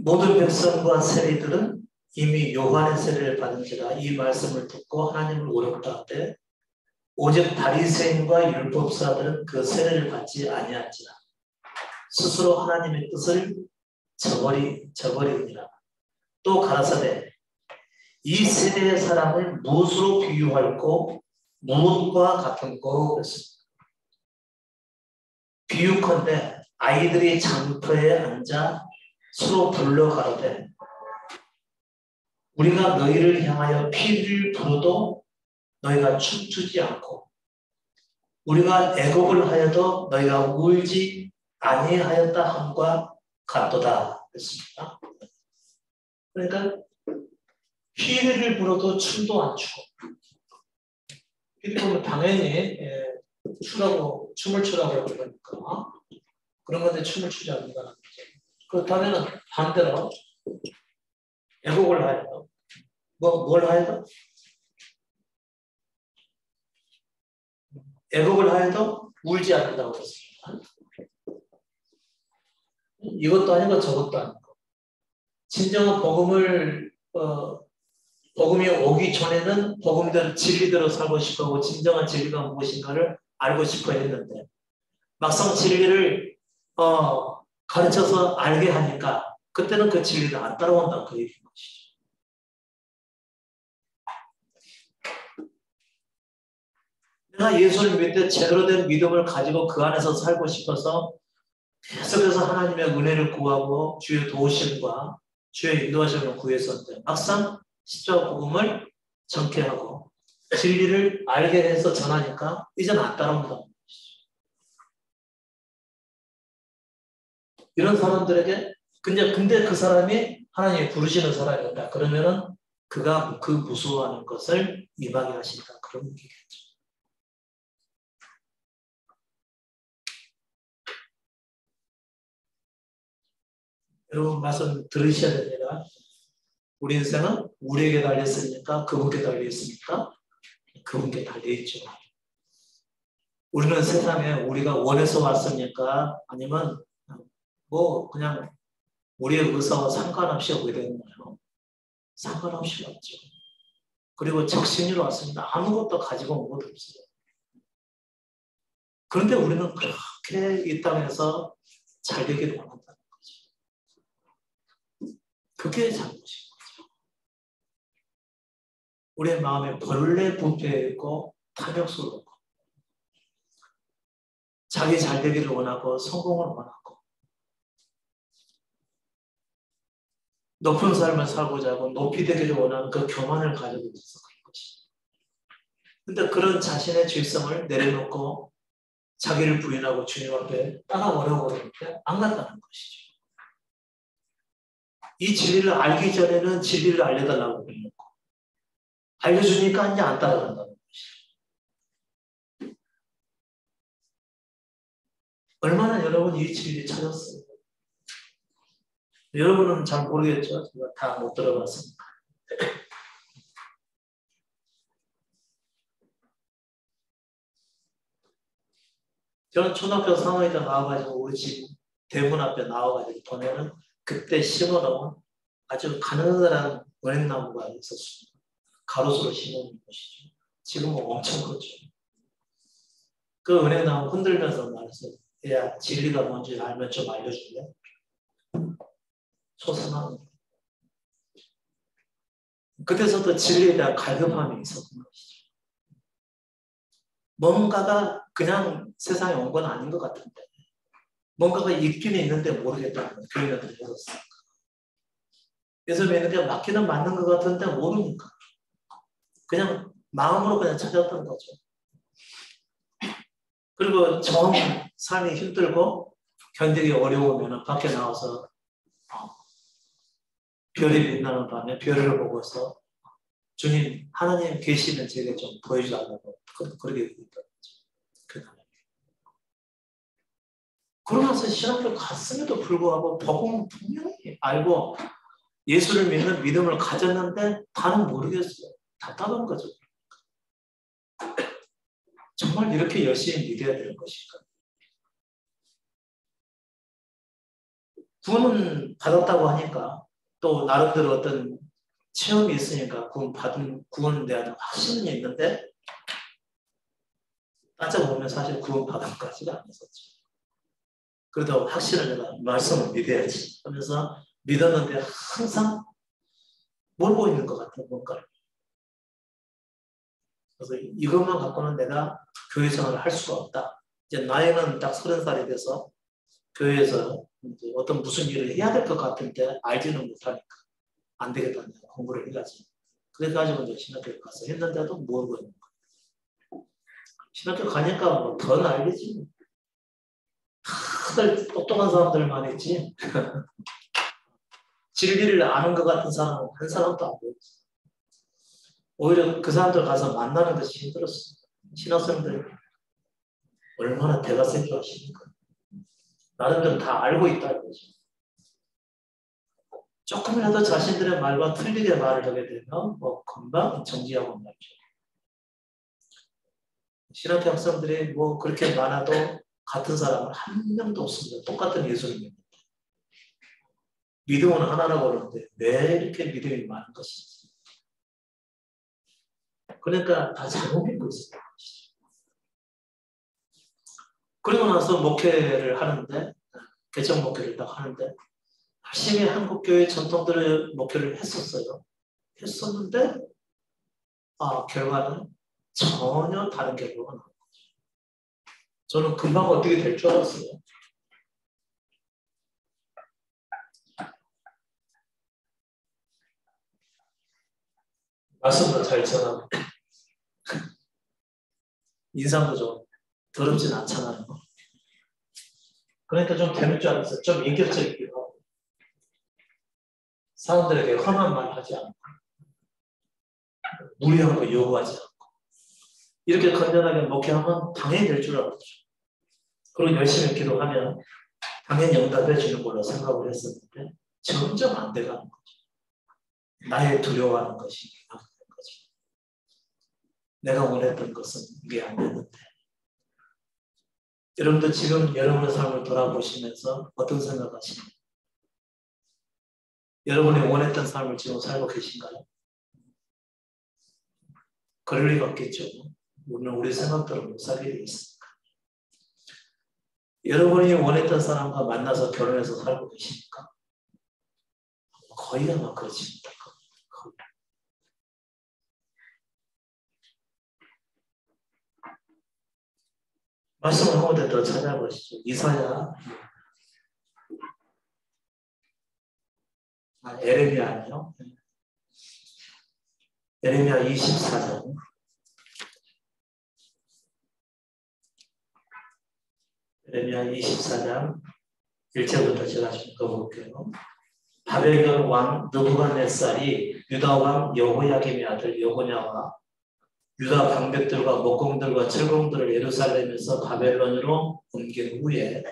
모든 백성과 세리들은 이미 요한의 세례를 받은지라 이 말씀을 듣고 하나님을 오렵다 하되 오직 바리새인과 율법사들은 그 세례를 받지 아니한지라. 스스로 하나님의 뜻을 저버리니라. 또 가라사대 이 세대의 사람을 무엇으로 비유할꼬 무엇과 같은꼬 그랬습니다. 비유컨대 아이들이 장터에 앉아 서로 불러 가로되 우리가 너희를 향하여 피를 불어도 너희가 춤추지 않고 우리가 애곡을 하여도 너희가 울지 아니하였다 함과 같도다 그랬습니다. 그러니까 피를 불어도 춤도 안 추고 피를 불면 당연히 춤을 추라고 그러니까 그런 건데 춤을 추지 않는다는 거죠. 그렇다면 반대로 애곡을 하여도 뭘 하여도? 애곡을 하여도 울지 않는다고 했습니다. 이것도 아니고 저것도 아니고 진정한 복음이 오기 전에는 복음대로 진리대로 살고 싶어하고 진정한 진리가 무엇인가를 알고 싶어 했는데 막상 진리를 가르쳐서 알게 하니까 그때는 그 진리를 안 따라온다 그 얘기인 것이죠. 내가 예수를 믿을 때 제대로 된 믿음을 가지고 그 안에서 살고 싶어서 계속해서 하나님의 은혜를 구하고 주의 도우심과 주의 인도하심을 구했었는데 막상 십자가 복음을 전케하고 진리를 알게 해서 전하니까 이제는 안 따라온다는 것이죠. 이런 사람들에게 근데 그 사람이 하나님이 부르시는 사람이다. 그러면은 그가 그 무수하는 것을 임하게 하신다. 그런 얘기겠죠. 여러분 말씀 들으셔야 됩니다. 우리 인생은 우리에게 달렸으니까 그분께 달려있으니까 그분께 달려있죠. 우리는 세상에 우리가 원해서 왔습니까? 아니면 그냥 우리의 의사와 상관없이 오게 되는 거예요. 상관없이 왔죠. 그리고 적신으로 왔습니다. 아무것도 가지고 온 것도 없어요. 그런데 우리는 그렇게 이 땅에서 잘 되기를 원한다는 거죠. 그게 잘못인 거죠. 우리의 마음에 벌레 부패 있고 탐욕스럽고 자기 잘 되기를 원하고 성공을 원하고 높은 삶을 살고자 하고 높이 되기를 원하는 그 교만을 가지고 있어서 그런 것이죠. 그런데 그런 자신의 죄성을 내려놓고 자기를 부인하고 주님 앞에 따라오려고 그러는데 안 간다는 것이죠. 이 진리를 알기 전에는 진리를 알려달라고 그러고 알려주니까 이제 안 따라간다는 것이죠. 얼마나 여러분이 이 진리를 찾았어요? 여러분은 잘 모르겠죠? 제가 다 못 들어봤습니다. 저는 초등학교 3학년 때 나와가지고 우리 집 대문 앞에 나와가지고 보면은 그때 심어놓은 아주 가느다란 은행나무가 있었습니다. 가로수로 심어놓은 것이죠. 지금은 엄청 크죠. 그 은행나무 흔들면서 말해서 야 진리가 뭔지 알면 좀 알려줄래? 소선한 그때서부터 진리에 대한 갈급함이 있었던 것이죠. 뭔가가 그냥 세상에 온 건 아닌 것 같은데 뭔가가 있기는 있는데 모르겠다는 교회가 들렸었으니까 예수 믿는 게 맞기는 맞는 것 같은데 모르니까 그냥 마음으로 그냥 찾았던 거죠. 그리고 정 삶이 힘들고 견디기 어려우면 밖에 나와서 별이 빛나는 밤에 별을 보고서 주님 하나님 계시면 제게 좀 보여주달라고 그렇게 얘기했던 거죠. 그러고 나서 신학교 갔음에도 불구하고 복음 분명히 알고 예수를 믿는 믿음을 가졌는데 다는 모르겠어요. 답답한 거죠. 정말 이렇게 열심히 믿어야 되는 것인가? 구원은 받았다고 하니까 또 나름대로 어떤 체험이 있으니까 구원에 대한 확신이 있는데 따져보면 사실 구원 받은 것까지가 아니었죠. 그래도 확실히 내가 말씀을 믿어야지 하면서 믿었는데 항상 몰고 있는 것 같아요. 뭔가를. 그래서 이것만 갖고는 내가 교회 생활을 할 수가 없다. 이제 나이는 딱 30살이 돼서 교회에서 이제 어떤 무슨 일을 해야 될 것 같은데 알지는 못하니까 안 되겠다. 내가 공부를 해야지. 그래가지고 이제 신학교 가서 했는데도 모르고 있는 거예요. 신학교 가니까 뭐 더 알겠지. 다들 똑똑한 사람들만 했지. 진리를 아는 것 같은 사람은 한 사람도 안 보였어. 오히려 그 사람들 가서 만나는 것이 힘들었어. 신학생들 얼마나 대가센 줄 아십니까? 나름대로 다 알고 있다 이거죠. 조금이라도 자신들의 말과 틀리게 말을 하게 되면 뭐 금방 정지하고 말죠. 신학교 학생들이 뭐 그렇게 많아도 같은 사람은 한 명도 없습니다. 똑같은 예수를 믿는다. 믿음은 하나라고 그러는데 왜 이렇게 믿음이 많은 것인지. 그러니까 다 잘못 믿고 있어요. 그리고 나서 목회를 하는데, 개척 목회를 딱 하는데, 열심히 한국교회 전통들의 목회를 했었어요. 했었는데, 결과는 전혀 다른 결과가 나온 거죠. 저는 금방 어떻게 될 줄 알았어요. 말씀도 잘 전하고, 인상도 좀 더럽진 않잖아요. 그러니까 좀 되는 줄 알았어요. 좀 인격적이기도 하고. 사람들에게 험한 말 하지 않고, 무리한 거 요구하지 않고. 이렇게 건전하게 목회하면 당연히 될 줄 알았죠. 그리고 열심히 기도하면 당연히 응답해 주는 걸로 생각을 했었는데, 점점 안 돼가는 거죠. 나의 두려워하는 것이 안 되는 거죠. 내가 원했던 것은 이게 안 됐는데. 여러분도 지금 여러분의 삶을 돌아보시면서 어떤 생각하십니까? 여러분이 원했던 삶을 지금 살고 계신가요? 그럴 리가 없겠죠. 우리는 우리 생각대로 못 살게 돼 있으니까. 여러분이 원했던 사람과 만나서 결혼해서 살고 계십니까? 거의 아마 그렇지 못할 겁니다. 거의. 말씀을 한 군데 더 찾아보시죠. 이사야, 에레미야요. 에레미야 24장. 에레미야 24장 1절부터 제가 좀 읽어볼게요. 바벨론 왕 느부갓네살이 유다 왕 여호야김의 아들 여고냐와 유다 방백들과 목공들과 철공들을 예루살렘에서 바벨론으로 옮긴 후에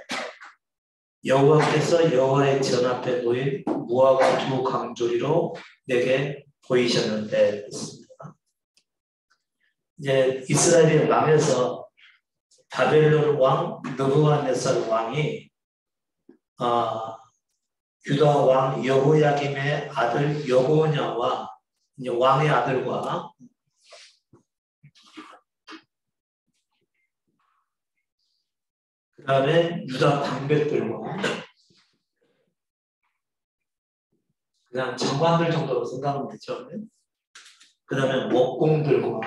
여호와께서 여호와의 전 앞에 놓인 무화과 두 강조리로 내게 보이셨는데 있습니다. 이제 이스라엘이 망해서 바벨론 왕 느부갓네살 왕이 유다 왕 여호야김의 아들 여고냐와 이제 왕의 아들과 그 다음에 유다 방백들과 그냥 장관들 정도로 생각하면 되죠. 그 다음에 목공들과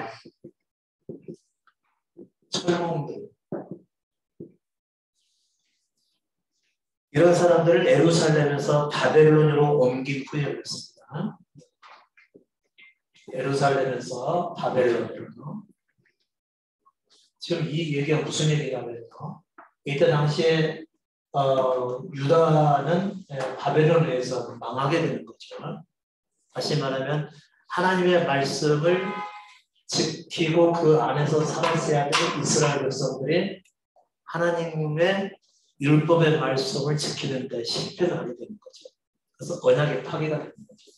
철공들 이런 사람들을 예루살렘에서 바벨론으로 옮긴 후에 그랬습니다. 예루살렘에서 바벨론으로. 지금 이 얘기가 무슨 얘기냐면요. 이때 당시에 유다는 바벨론에 의해서 망하게 되는 거죠. 다시 말하면 하나님의 말씀을 지키고 그 안에서 살았어야 될 이스라엘 백성들이 하나님의 율법의 말씀을 지키는 데 실패를 하게 되는 거죠. 그래서 언약이 파괴가 되는 거죠.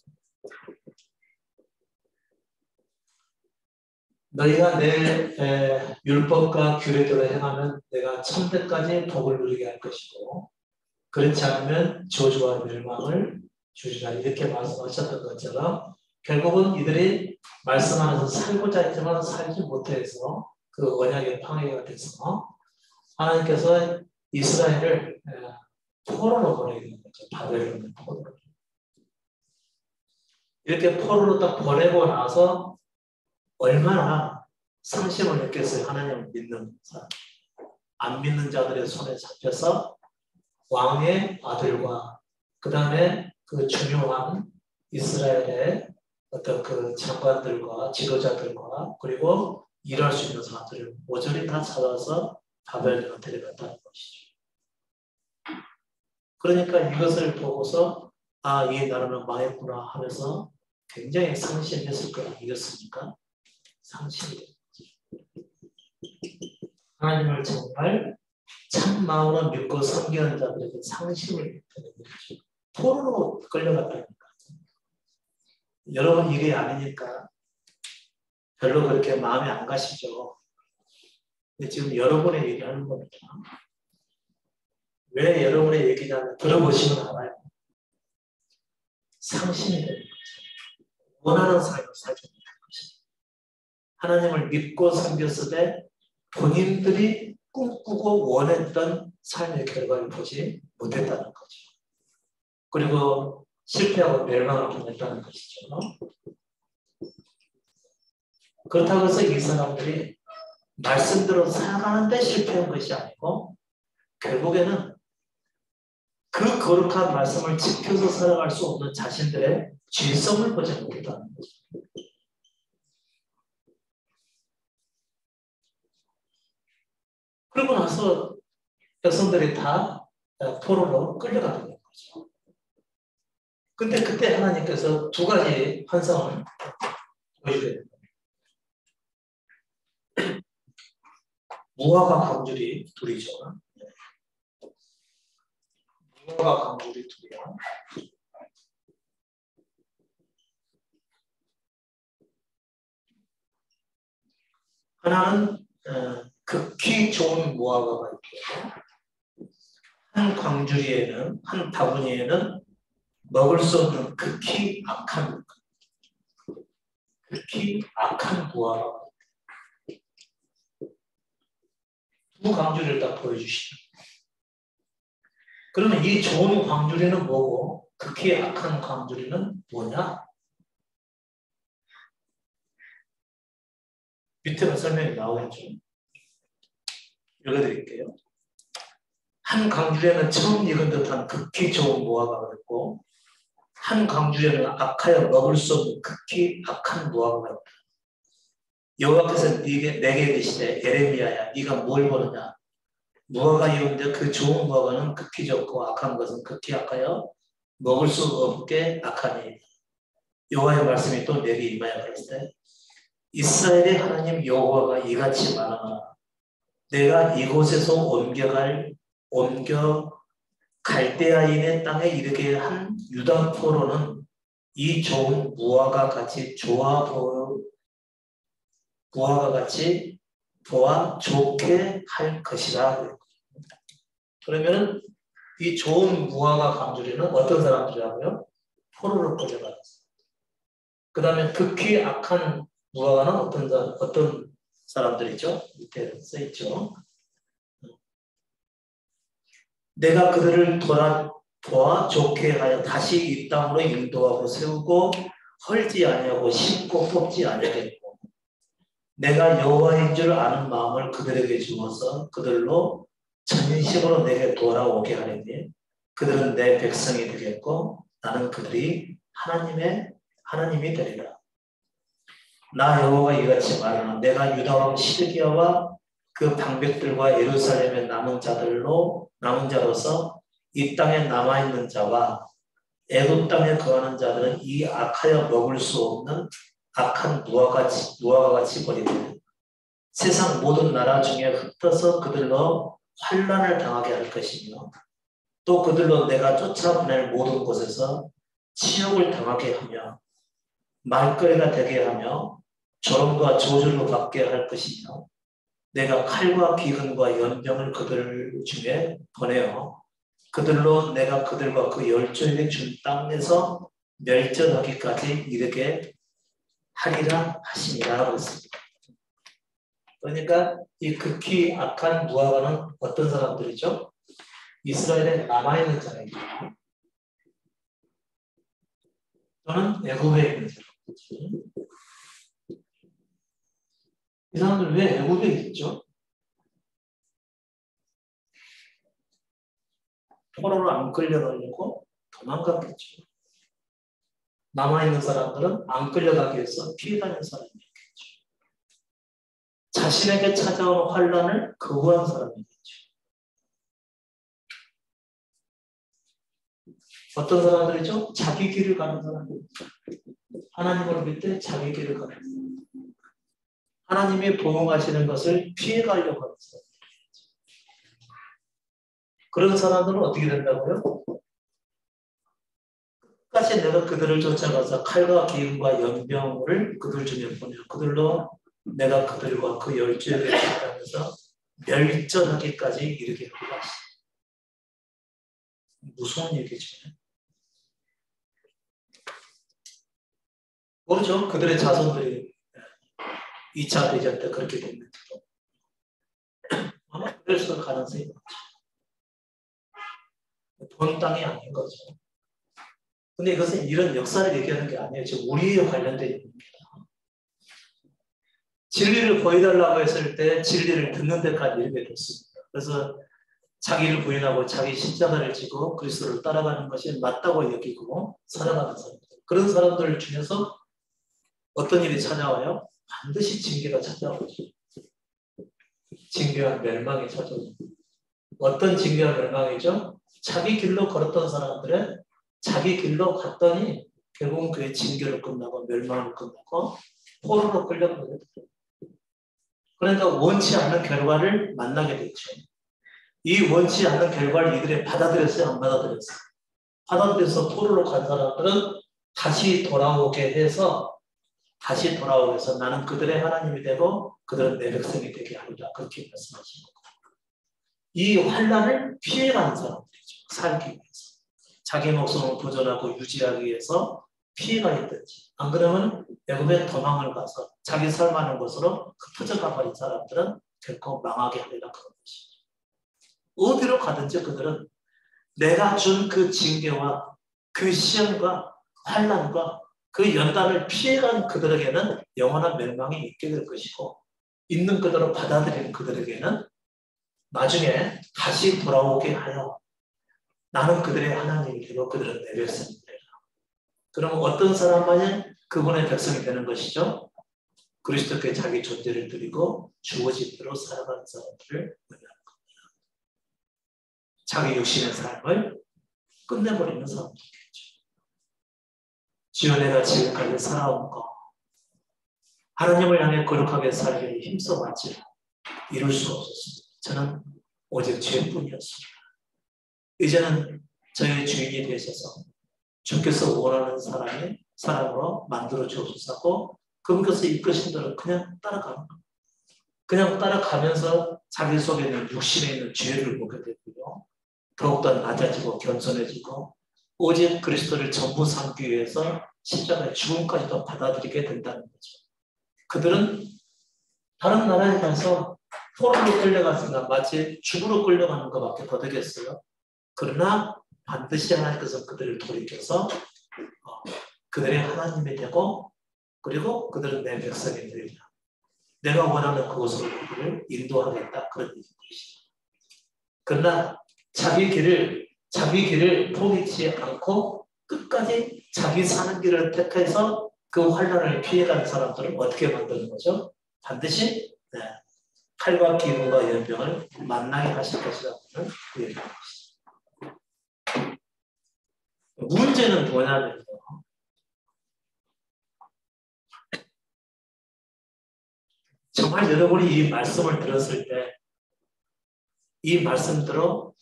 너희가 내 율법과 규례대로 행하면 내가 천대까지 복을 누리게 할 것이고 그렇지 않으면 저주와 멸망을 주리라 이렇게 말씀하셨던 것처럼 결국은 이들이 말씀 안에서 살고자 했지만 살지 못해서 그 언약의 파괴가 돼서 하나님께서 이스라엘을 포로로 보내는 거죠. 바벨론 포로로. 이렇게 포로로 딱 보내고 나서 얼마나 상심을 느꼈어요. 하나님을 믿는 자. 안 믿는 자들의 손에 잡혀서 왕의 아들과 그 다음에 그 중요한 이스라엘의 어떤 그 장관들과 지도자들과 그리고 일할 수 있는 사람들을 모조리 다 찾아서 바벨론에 데려갔다는 것이죠. 그러니까 이것을 보고서 아, 이 나라는 망했구나 하면서 굉장히 상심했을 거 아니겠습니까? 상심이 됩니다. 하나님을 정말 참 마음으로 믿고 섬기는 자들에게 상심을 되는 것이죠. 포로로 끌려갔다니까. 여러분 일이 아니니까 별로 그렇게 마음에 안 가시죠. 근데 지금 여러분의 얘기를 하는 겁니다. 왜 여러분의 얘기냐면 들어보시면 알아요. 상심이 되는 거죠. 원하는 삶을 살지 못할 것입니다. 하나님을 믿고 섬겼을 때 본인들이 꿈꾸고 원했던 삶의 결과를 보지 못했다는 거죠. 그리고 실패하고 멸망을 당했다는 것이죠. 그렇다고 해서 이 사람들이 말씀대로 살아가는데 실패한 것이 아니고 결국에는 그 거룩한 말씀을 지켜서 살아갈 수 없는 자신들의 죄성을 보지 못했다는 거죠. 그러고 나서 백성들이 다 포로로 끌려가는 거죠. 근데 그때 하나님께서 두 가지 환상을 보여줘야 됩니다. 무화과 강줄이 둘이죠. 무화과 강줄이 둘이야. 하나는 극히 좋은 무화과가 있고 한 광주리에는 한 바구니에는 먹을 수 없는 극히 악한 무화과가 두 광주리를 딱 보여주시죠. 그러면 이 좋은 광주리는 뭐고 극히 악한 광주리는 뭐냐? 밑에는 설명이 나오겠죠. 읽어드릴게요. 한 광주리에는 처음 익은 듯한 극히 좋은 무화과가 있고 한 광주리에는 악하여 먹을 수 없는 극히 악한 무화과가 있다. 여호와께서 내게 이르시되 예레미야야 네가 뭘 보느냐? 무화과 이온데 그 좋은 무화과는 극히 좋고 악한 것은 극히 악하여 먹을 수 없게 악하니 여호와의 말씀이 또 내게 임하여 가로되 이스라엘의 하나님 여호와가 이같이 말하노라. 내가 이곳에서 옮겨 갈대아인의 땅에 이르게 한 유다 포로는 이 좋은 무화과 같이 보아 좋게 할 것이라. 그러면 이 좋은 무화과 강주리는 어떤 사람들이라고요? 포로로 끌려갔어요. 그 다음에 극히 악한 무화과는 어떤 사람들이죠? 밑에 써있죠. 내가 그들을 돌아보아 좋게 하여 다시 이 땅으로 인도하고 세우고 헐지 아니하고 심고 뽑지 아니하겠고 내가 여호와인 줄 아는 마음을 그들에게 주어서 그들로 전심으로 내게 돌아오게 하려니 그들은 내 백성이 되겠고 나는 그들이 하나님이 되리라. 나 여호와가 이같이 말하노라. 내가 유다 왕 시드기야와 그 방백들과 예루살렘의 남은 자로서 이 땅에 남아있는 자와 애굽 땅에 거하는 자들은 이 악하여 먹을 수 없는 악한 무화과같이 버리되 세상 모든 나라 중에 흩어서 그들로 환난을 당하게 할 것이며 또 그들로 내가 쫓아보낼 모든 곳에서 치욕을 당하게 하며 말거리가 되게 하며 조롱과 조절로 받게 할 것이며 내가 칼과 기근과 연병을 그들 중에 보내어 그들로 내가 그들과 그 열조에게 준 땅에서 멸절하기까지 이르게 하리라 하시니라 그랬습니다. 그러니까 이 극히 악한 무화과는 어떤 사람들이죠? 이스라엘에 남아있는 자라이죠. 또는 애굽에 있는 자라이죠. 이 사람들 왜 애굽에 있죠? 포로로 안 끌려가려고 도망갔겠죠. 남아있는 사람들은 안 끌려가기 위해서 피해가는 사람이겠죠. 자신에게 찾아온 환란을 거부한 사람이겠죠. 어떤 사람들이죠? 자기 길을 가는 사람들. 하나님을 믿되 자기 길을 가는 사람. 하나님이 보응하시는 것을 피해가려고 하는 사람. 그런 사람들은 어떻게 된다고요? 끝까지 내가 그들을 쫓아가서 칼과 기근과 연병을 그들 중에 보내 그들로 내가 그들과 그 열조에게 하면서 멸절하기까지 이르게 하고 있어. 무서운 얘기죠. 모르죠. 그들의 자손들이 2차 대전 때 그렇게 됐는지도. 아마 그랬을 가능성이 많죠. 본 땅이 아닌 거죠. 근데 이것은 이런 역사를 얘기하는 게 아니에요. 지금 우리에 관련된 얘기입니다. 진리를 보여달라고 했을 때 진리를 듣는 데까지 이르게 됐습니다. 그래서 자기를 부인하고 자기 십자가를 지고 그리스도를 따라가는 것이 맞다고 여기고 살아가는 사람들. 그런 사람들 중에서 어떤 일이 찾아와요? 반드시 징계가 찾아오죠. 징계와 멸망이 찾아오죠. 어떤 징계와 멸망이죠? 자기 길로 걸었던 사람들은 자기 길로 갔더니 결국은 그의 징계로 끝나고 멸망으로 끝나고 포로로 끌려가게 돼요. 그러니까 원치 않는 결과를 만나게 됐죠. 이 원치 않는 결과를 이들이 받아들였어요? 안 받아들였어요? 받아들여서 포로로 간 사람들은 다시 돌아오게 해서 나는 그들의 하나님이 되고 그들은 내 백성이 되게 하리라. 그렇게 말씀하신 겁니다. 이 환난을 피해가는 사람들이죠. 살기 위해서. 자기 목숨을 보존하고 유지하기 위해서 피해가 있든지 안 그러면 애굽에 도망을 가서 자기 살만한 곳으로 흩어져 가버린 사람들은 결코 망하게 하리라 그런 것이죠. 어디로 가든지 그들은 내가 준 그 징계와 그 시험과 환난과 그 연단을 피해간 그들에게는 영원한 멸망이 있게 될 것이고 있는 그대로 받아들이는 그들에게는 나중에 다시 돌아오게 하여 나는 그들의 하나님이 되고 그들은 내 백성이 되리라. 그럼 어떤 사람만이 그분의 백성이 되는 것이죠? 그리스도께 자기 존재를 드리고 주어진 대로 살아가는 사람들을 의미하는 겁니다. 자기 육신의 삶을 끝내버리는 사람들이겠죠. 주여 내가 지금까지 살아온 것 하나님을 향해 거룩하게 살기를 힘써봤지 이룰 수가 없었습니다. 저는 오직 죄뿐이었습니다. 이제는 저의 주인이 되셔서 주께서 원하는 사람으로 만들어 주옵소서. 그분께서 이끄신 대로 그냥 따라가는 겁니다. 그냥 따라가면서 자기 속에 있는 육신에 있는 죄를 보게 되고요. 더욱더 낮아지고 겸손해지고 오직 그리스도를 전부 삼기 위해서 십자가의 죽음까지도 받아들이게 된다는 거죠. 그들은 다른 나라에 가서 포로로 끌려갔으나 마치 죽으러 끌려가는 것밖에 더 되겠어요. 그러나 반드시 하나님께서 그들을 돌이켜서 그들의 하나님이 되고 그리고 그들은 내 백성이 되리라. 내가 원하는 그곳으로 그들을 인도하겠다. 그런 얘기입니다. 그러나 자기 길을 포기치 않고 끝까지 자기 사는 길을 택해서 그 환난을 피해가는 사람들은 어떻게 만드는 거죠? 반드시 칼과 기근과 연병을 만나게 하실 것이라는 그 얘기입니다. 문제는 뭐냐면요. 정말 여러분이 이 말씀을 들었을 때 이 말씀대로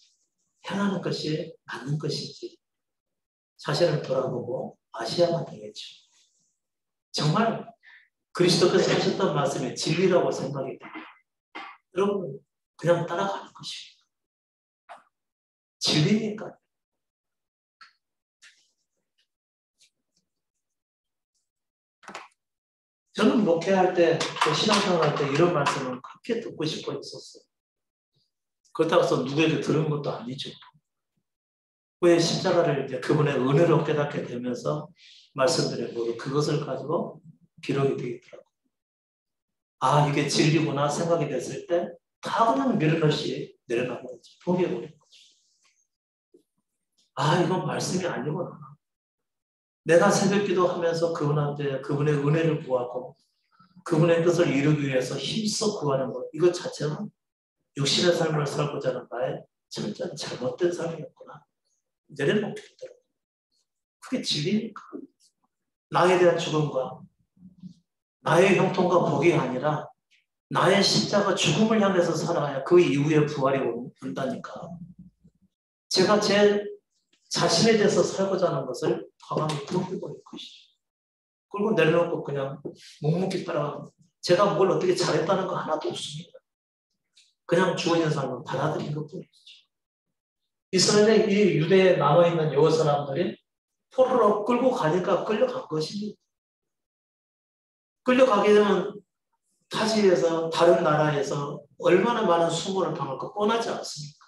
행하는 것이 맞는 것인지 자신을 돌아보고 아셔야만 되겠죠. 정말 그리스도께서 하셨던 말씀이 진리라고 생각이 됩니다. 여러분 그냥 따라가는 것입니다. 진리니까요. 저는 목회할 때, 신앙생활할 때 이런 말씀을 그렇게 듣고 싶어 했었어요. 그렇다고 해서 누구에게 들은 것도 아니죠. 왜 십자가를 이제 그분의 은혜로 깨닫게 되면서 말씀드린 모두 그것을 가지고 기록이 되어 있더라고요. 아, 이게 진리구나 생각이 됐을 때 다 그냥 미련없이 내려가는 거지. 포기해버리는 거죠. 아, 이건 말씀이 아니구나. 내가 새벽기도 하면서 그분한테 그분의 은혜를 구하고 그분의 뜻을 이루기 위해서 힘써 구하는 것, 이것 자체는 육신의 삶을 살고자 하는 나의 진짜 잘못된 삶이었구나. 내려놓게 되더라고요. 그게 진리니까. 나에 대한 죽음과 나의 형통과 복이 아니라 나의 십자가 죽음을 향해서 살아야 그 이후에 부활이 온다니까. 제가 제 자신에 대해서 살고자 하는 것을 과감히 포기해버릴 것이죠. 그리고 내려놓고 그냥 묵묵히 따라가고 제가 뭘 어떻게 잘했다는 거 하나도 없습니다. 그냥 주어진 삶을 받아들인 것뿐이죠. 이스라엘의 이 유대에 남아있는 여호 사람들이 포로로 끌고 가니까 끌려간 것입니다. 끌려가게 되면 타지에서 다른 나라에서 얼마나 많은 수고를 당할까 뻔하지 않습니까?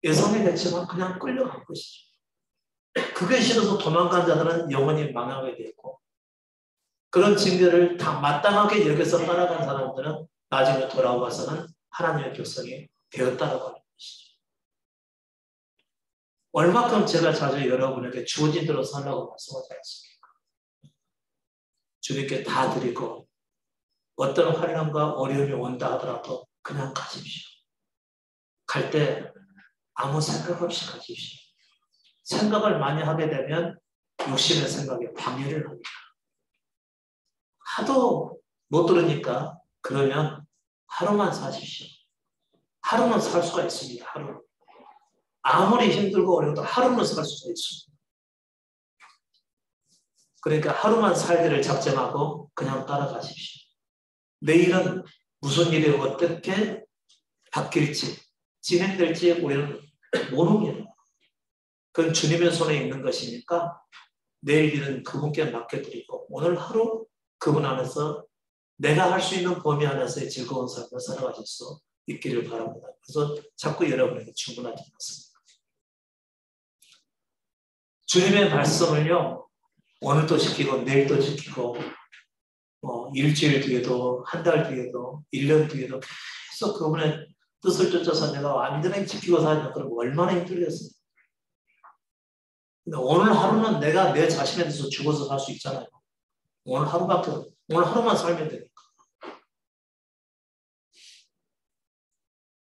예상이 됐지만 그냥 끌려간 것이죠. 그게 싫어서 도망간 자들은 영원히 망하게 되고 그런 징계를 다 마땅하게 여기서 따라간 사람들은 나중에 돌아와서는 하나님의 백성이 되었다라고 하는 것이죠. 얼마큼 제가 자주 여러분에게 주어진 대로 살라고 말씀하지 않습니까? 주님께 다 드리고 어떤 환난과 어려움이 온다 하더라도 그냥 가십시오. 갈 때 아무 생각 없이 가십시오. 생각을 많이 하게 되면 육신의 생각에 방해를 합니다. 하도 못 들으니까 그러면 하루만 사십시오. 하루는 살 수가 있습니다. 하루. 아무리 힘들고 어려워도 하루는 살 수가 있습니다. 그러니까 하루만 살기를 작정하고 그냥 따라가십시오. 내일은 무슨 일이 어떻게 바뀔지 진행될지 우리는 모릅니다. 그건 주님의 손에 있는 것이니까 내일 일은 그분께 맡겨드리고 오늘 하루 그분 안에서 내가 할 수 있는 범위 안에서의 즐거운 삶을 살아가실 수 있기를 바랍니다. 그래서 자꾸 여러분에게 주문하지 않습니다. 주님의 말씀을요 오늘도 지키고 내일도 지키고 일주일 뒤에도 한 달 뒤에도 1년 뒤에도 계속 그분의 뜻을 쫓아서 내가 완전히 지키고 살면 그럼 얼마나 힘들겠어요. 근데 오늘 하루는 내가 내 자신에 대해서 죽어서 살 수 있잖아요. 오늘 하루만 살면 되니까.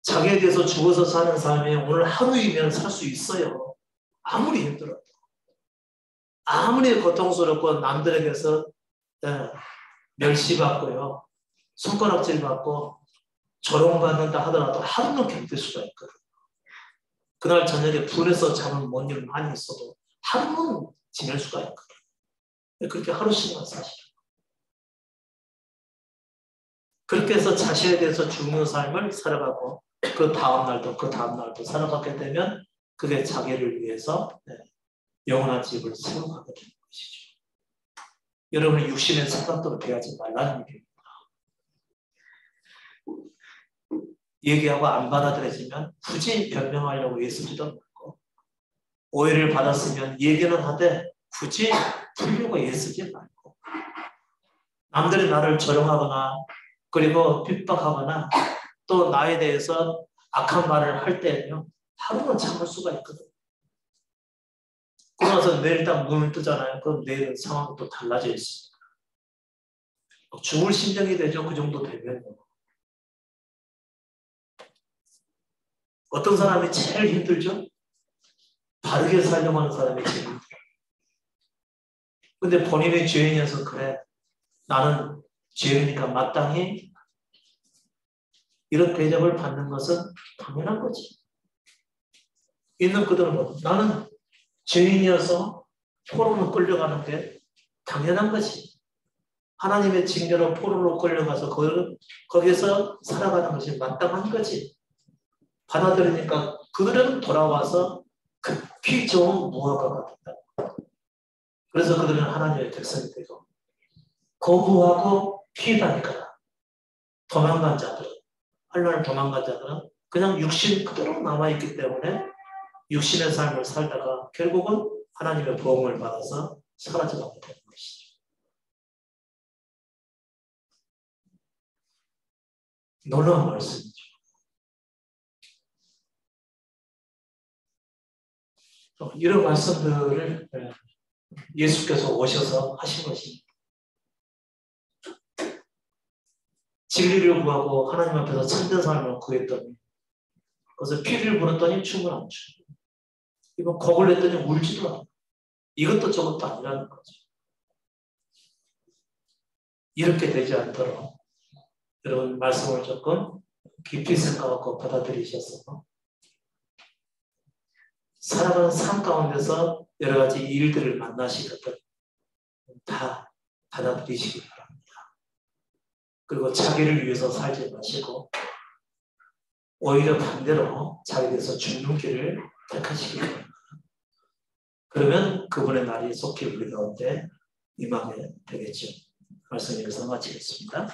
자기에 대해서 죽어서 사는 삶이 오늘 하루이면 살 수 있어요. 아무리 힘들어도. 아무리 고통스럽고 남들에게서 멸시받고요. 손가락질 받고 조롱받는다 하더라도 하루는 견딜 수가 있거든요. 그날 저녁에 불에서 잠을 못 이루는 한이 있어도 하루는 지낼 수가 있거든요. 그렇게 하루씩만 사시죠. 그렇게 해서 자신에 대해서 죽는 삶을 살아가고 그 다음날도 살아가게 되면 그게 자기를 위해서 영원한 집을 세워가게 되는 것이죠. 여러분의 육신의 생각대로 대하지 말라는 얘기입니다. 얘기하고 안 받아들여지면 굳이 변명하려고 애쓰지도 않고 오해를 받았으면 얘기는 하되 굳이 풀려고 애쓰지 말고 남들이 나를 조롱하거나 그리고 핍박하거나 또 나에 대해서 악한 말을 할 때는요 하루는 참을 수가 있거든요. 그러고 나서 내일 딱 눈을 뜨잖아요. 그럼 내일은 상황이 또 달라져 있습니다. 죽을 심정이 되죠. 그 정도 되면요. 어떤 사람이 제일 힘들죠? 바르게 살려고 하는 사람이 제일 힘들어요. 근데 본인이 죄인이어서 그래. 나는 죄인이니까 마땅히 이런 대접을 받는 것은 당연한 거지. 있는 그대로 나는 죄인이어서 포로로 끌려가는 게 당연한 거지. 하나님의 징계로 포로로 끌려가서 거기서 살아가는 것이 마땅한 거지. 받아들이니까 그들은 돌아와서 급히 좋은 무화과가 된다. 그래서 그들은 하나님의 백성이 되고 거부하고 피해다니까 도망간 자들은 그냥 육신 그대로 남아있기 때문에 육신의 삶을 살다가 결국은 하나님의 보응을 받아서 사라져가게 되는 것이죠. 놀라운 말씀이죠. 이런 말씀들을 예수께서 오셔서 하신 것입니다. 진리를 구하고 하나님 앞에서 참된 삶을 구했더니 그래서 피를 부었더니 춤을 안 추고 이건 곡을 냈더니 울지도 않고 이것도 저것도 아니라는 거죠. 이렇게 되지 않도록 여러분 말씀을 조금 깊이 생각하고 받아들이셔서 살아가는 삶 가운데서 여러 가지 일들을 만나시거든 다 받아들이시기 바랍니다. 그리고 자기를 위해서 살지 마시고 오히려 반대로 자기에 대해서 죽는 길을 택하시기 바랍니다. 그러면 그분의 날이 속히 우리 가운데 임하게 되겠죠. 말씀 여기서 마치겠습니다.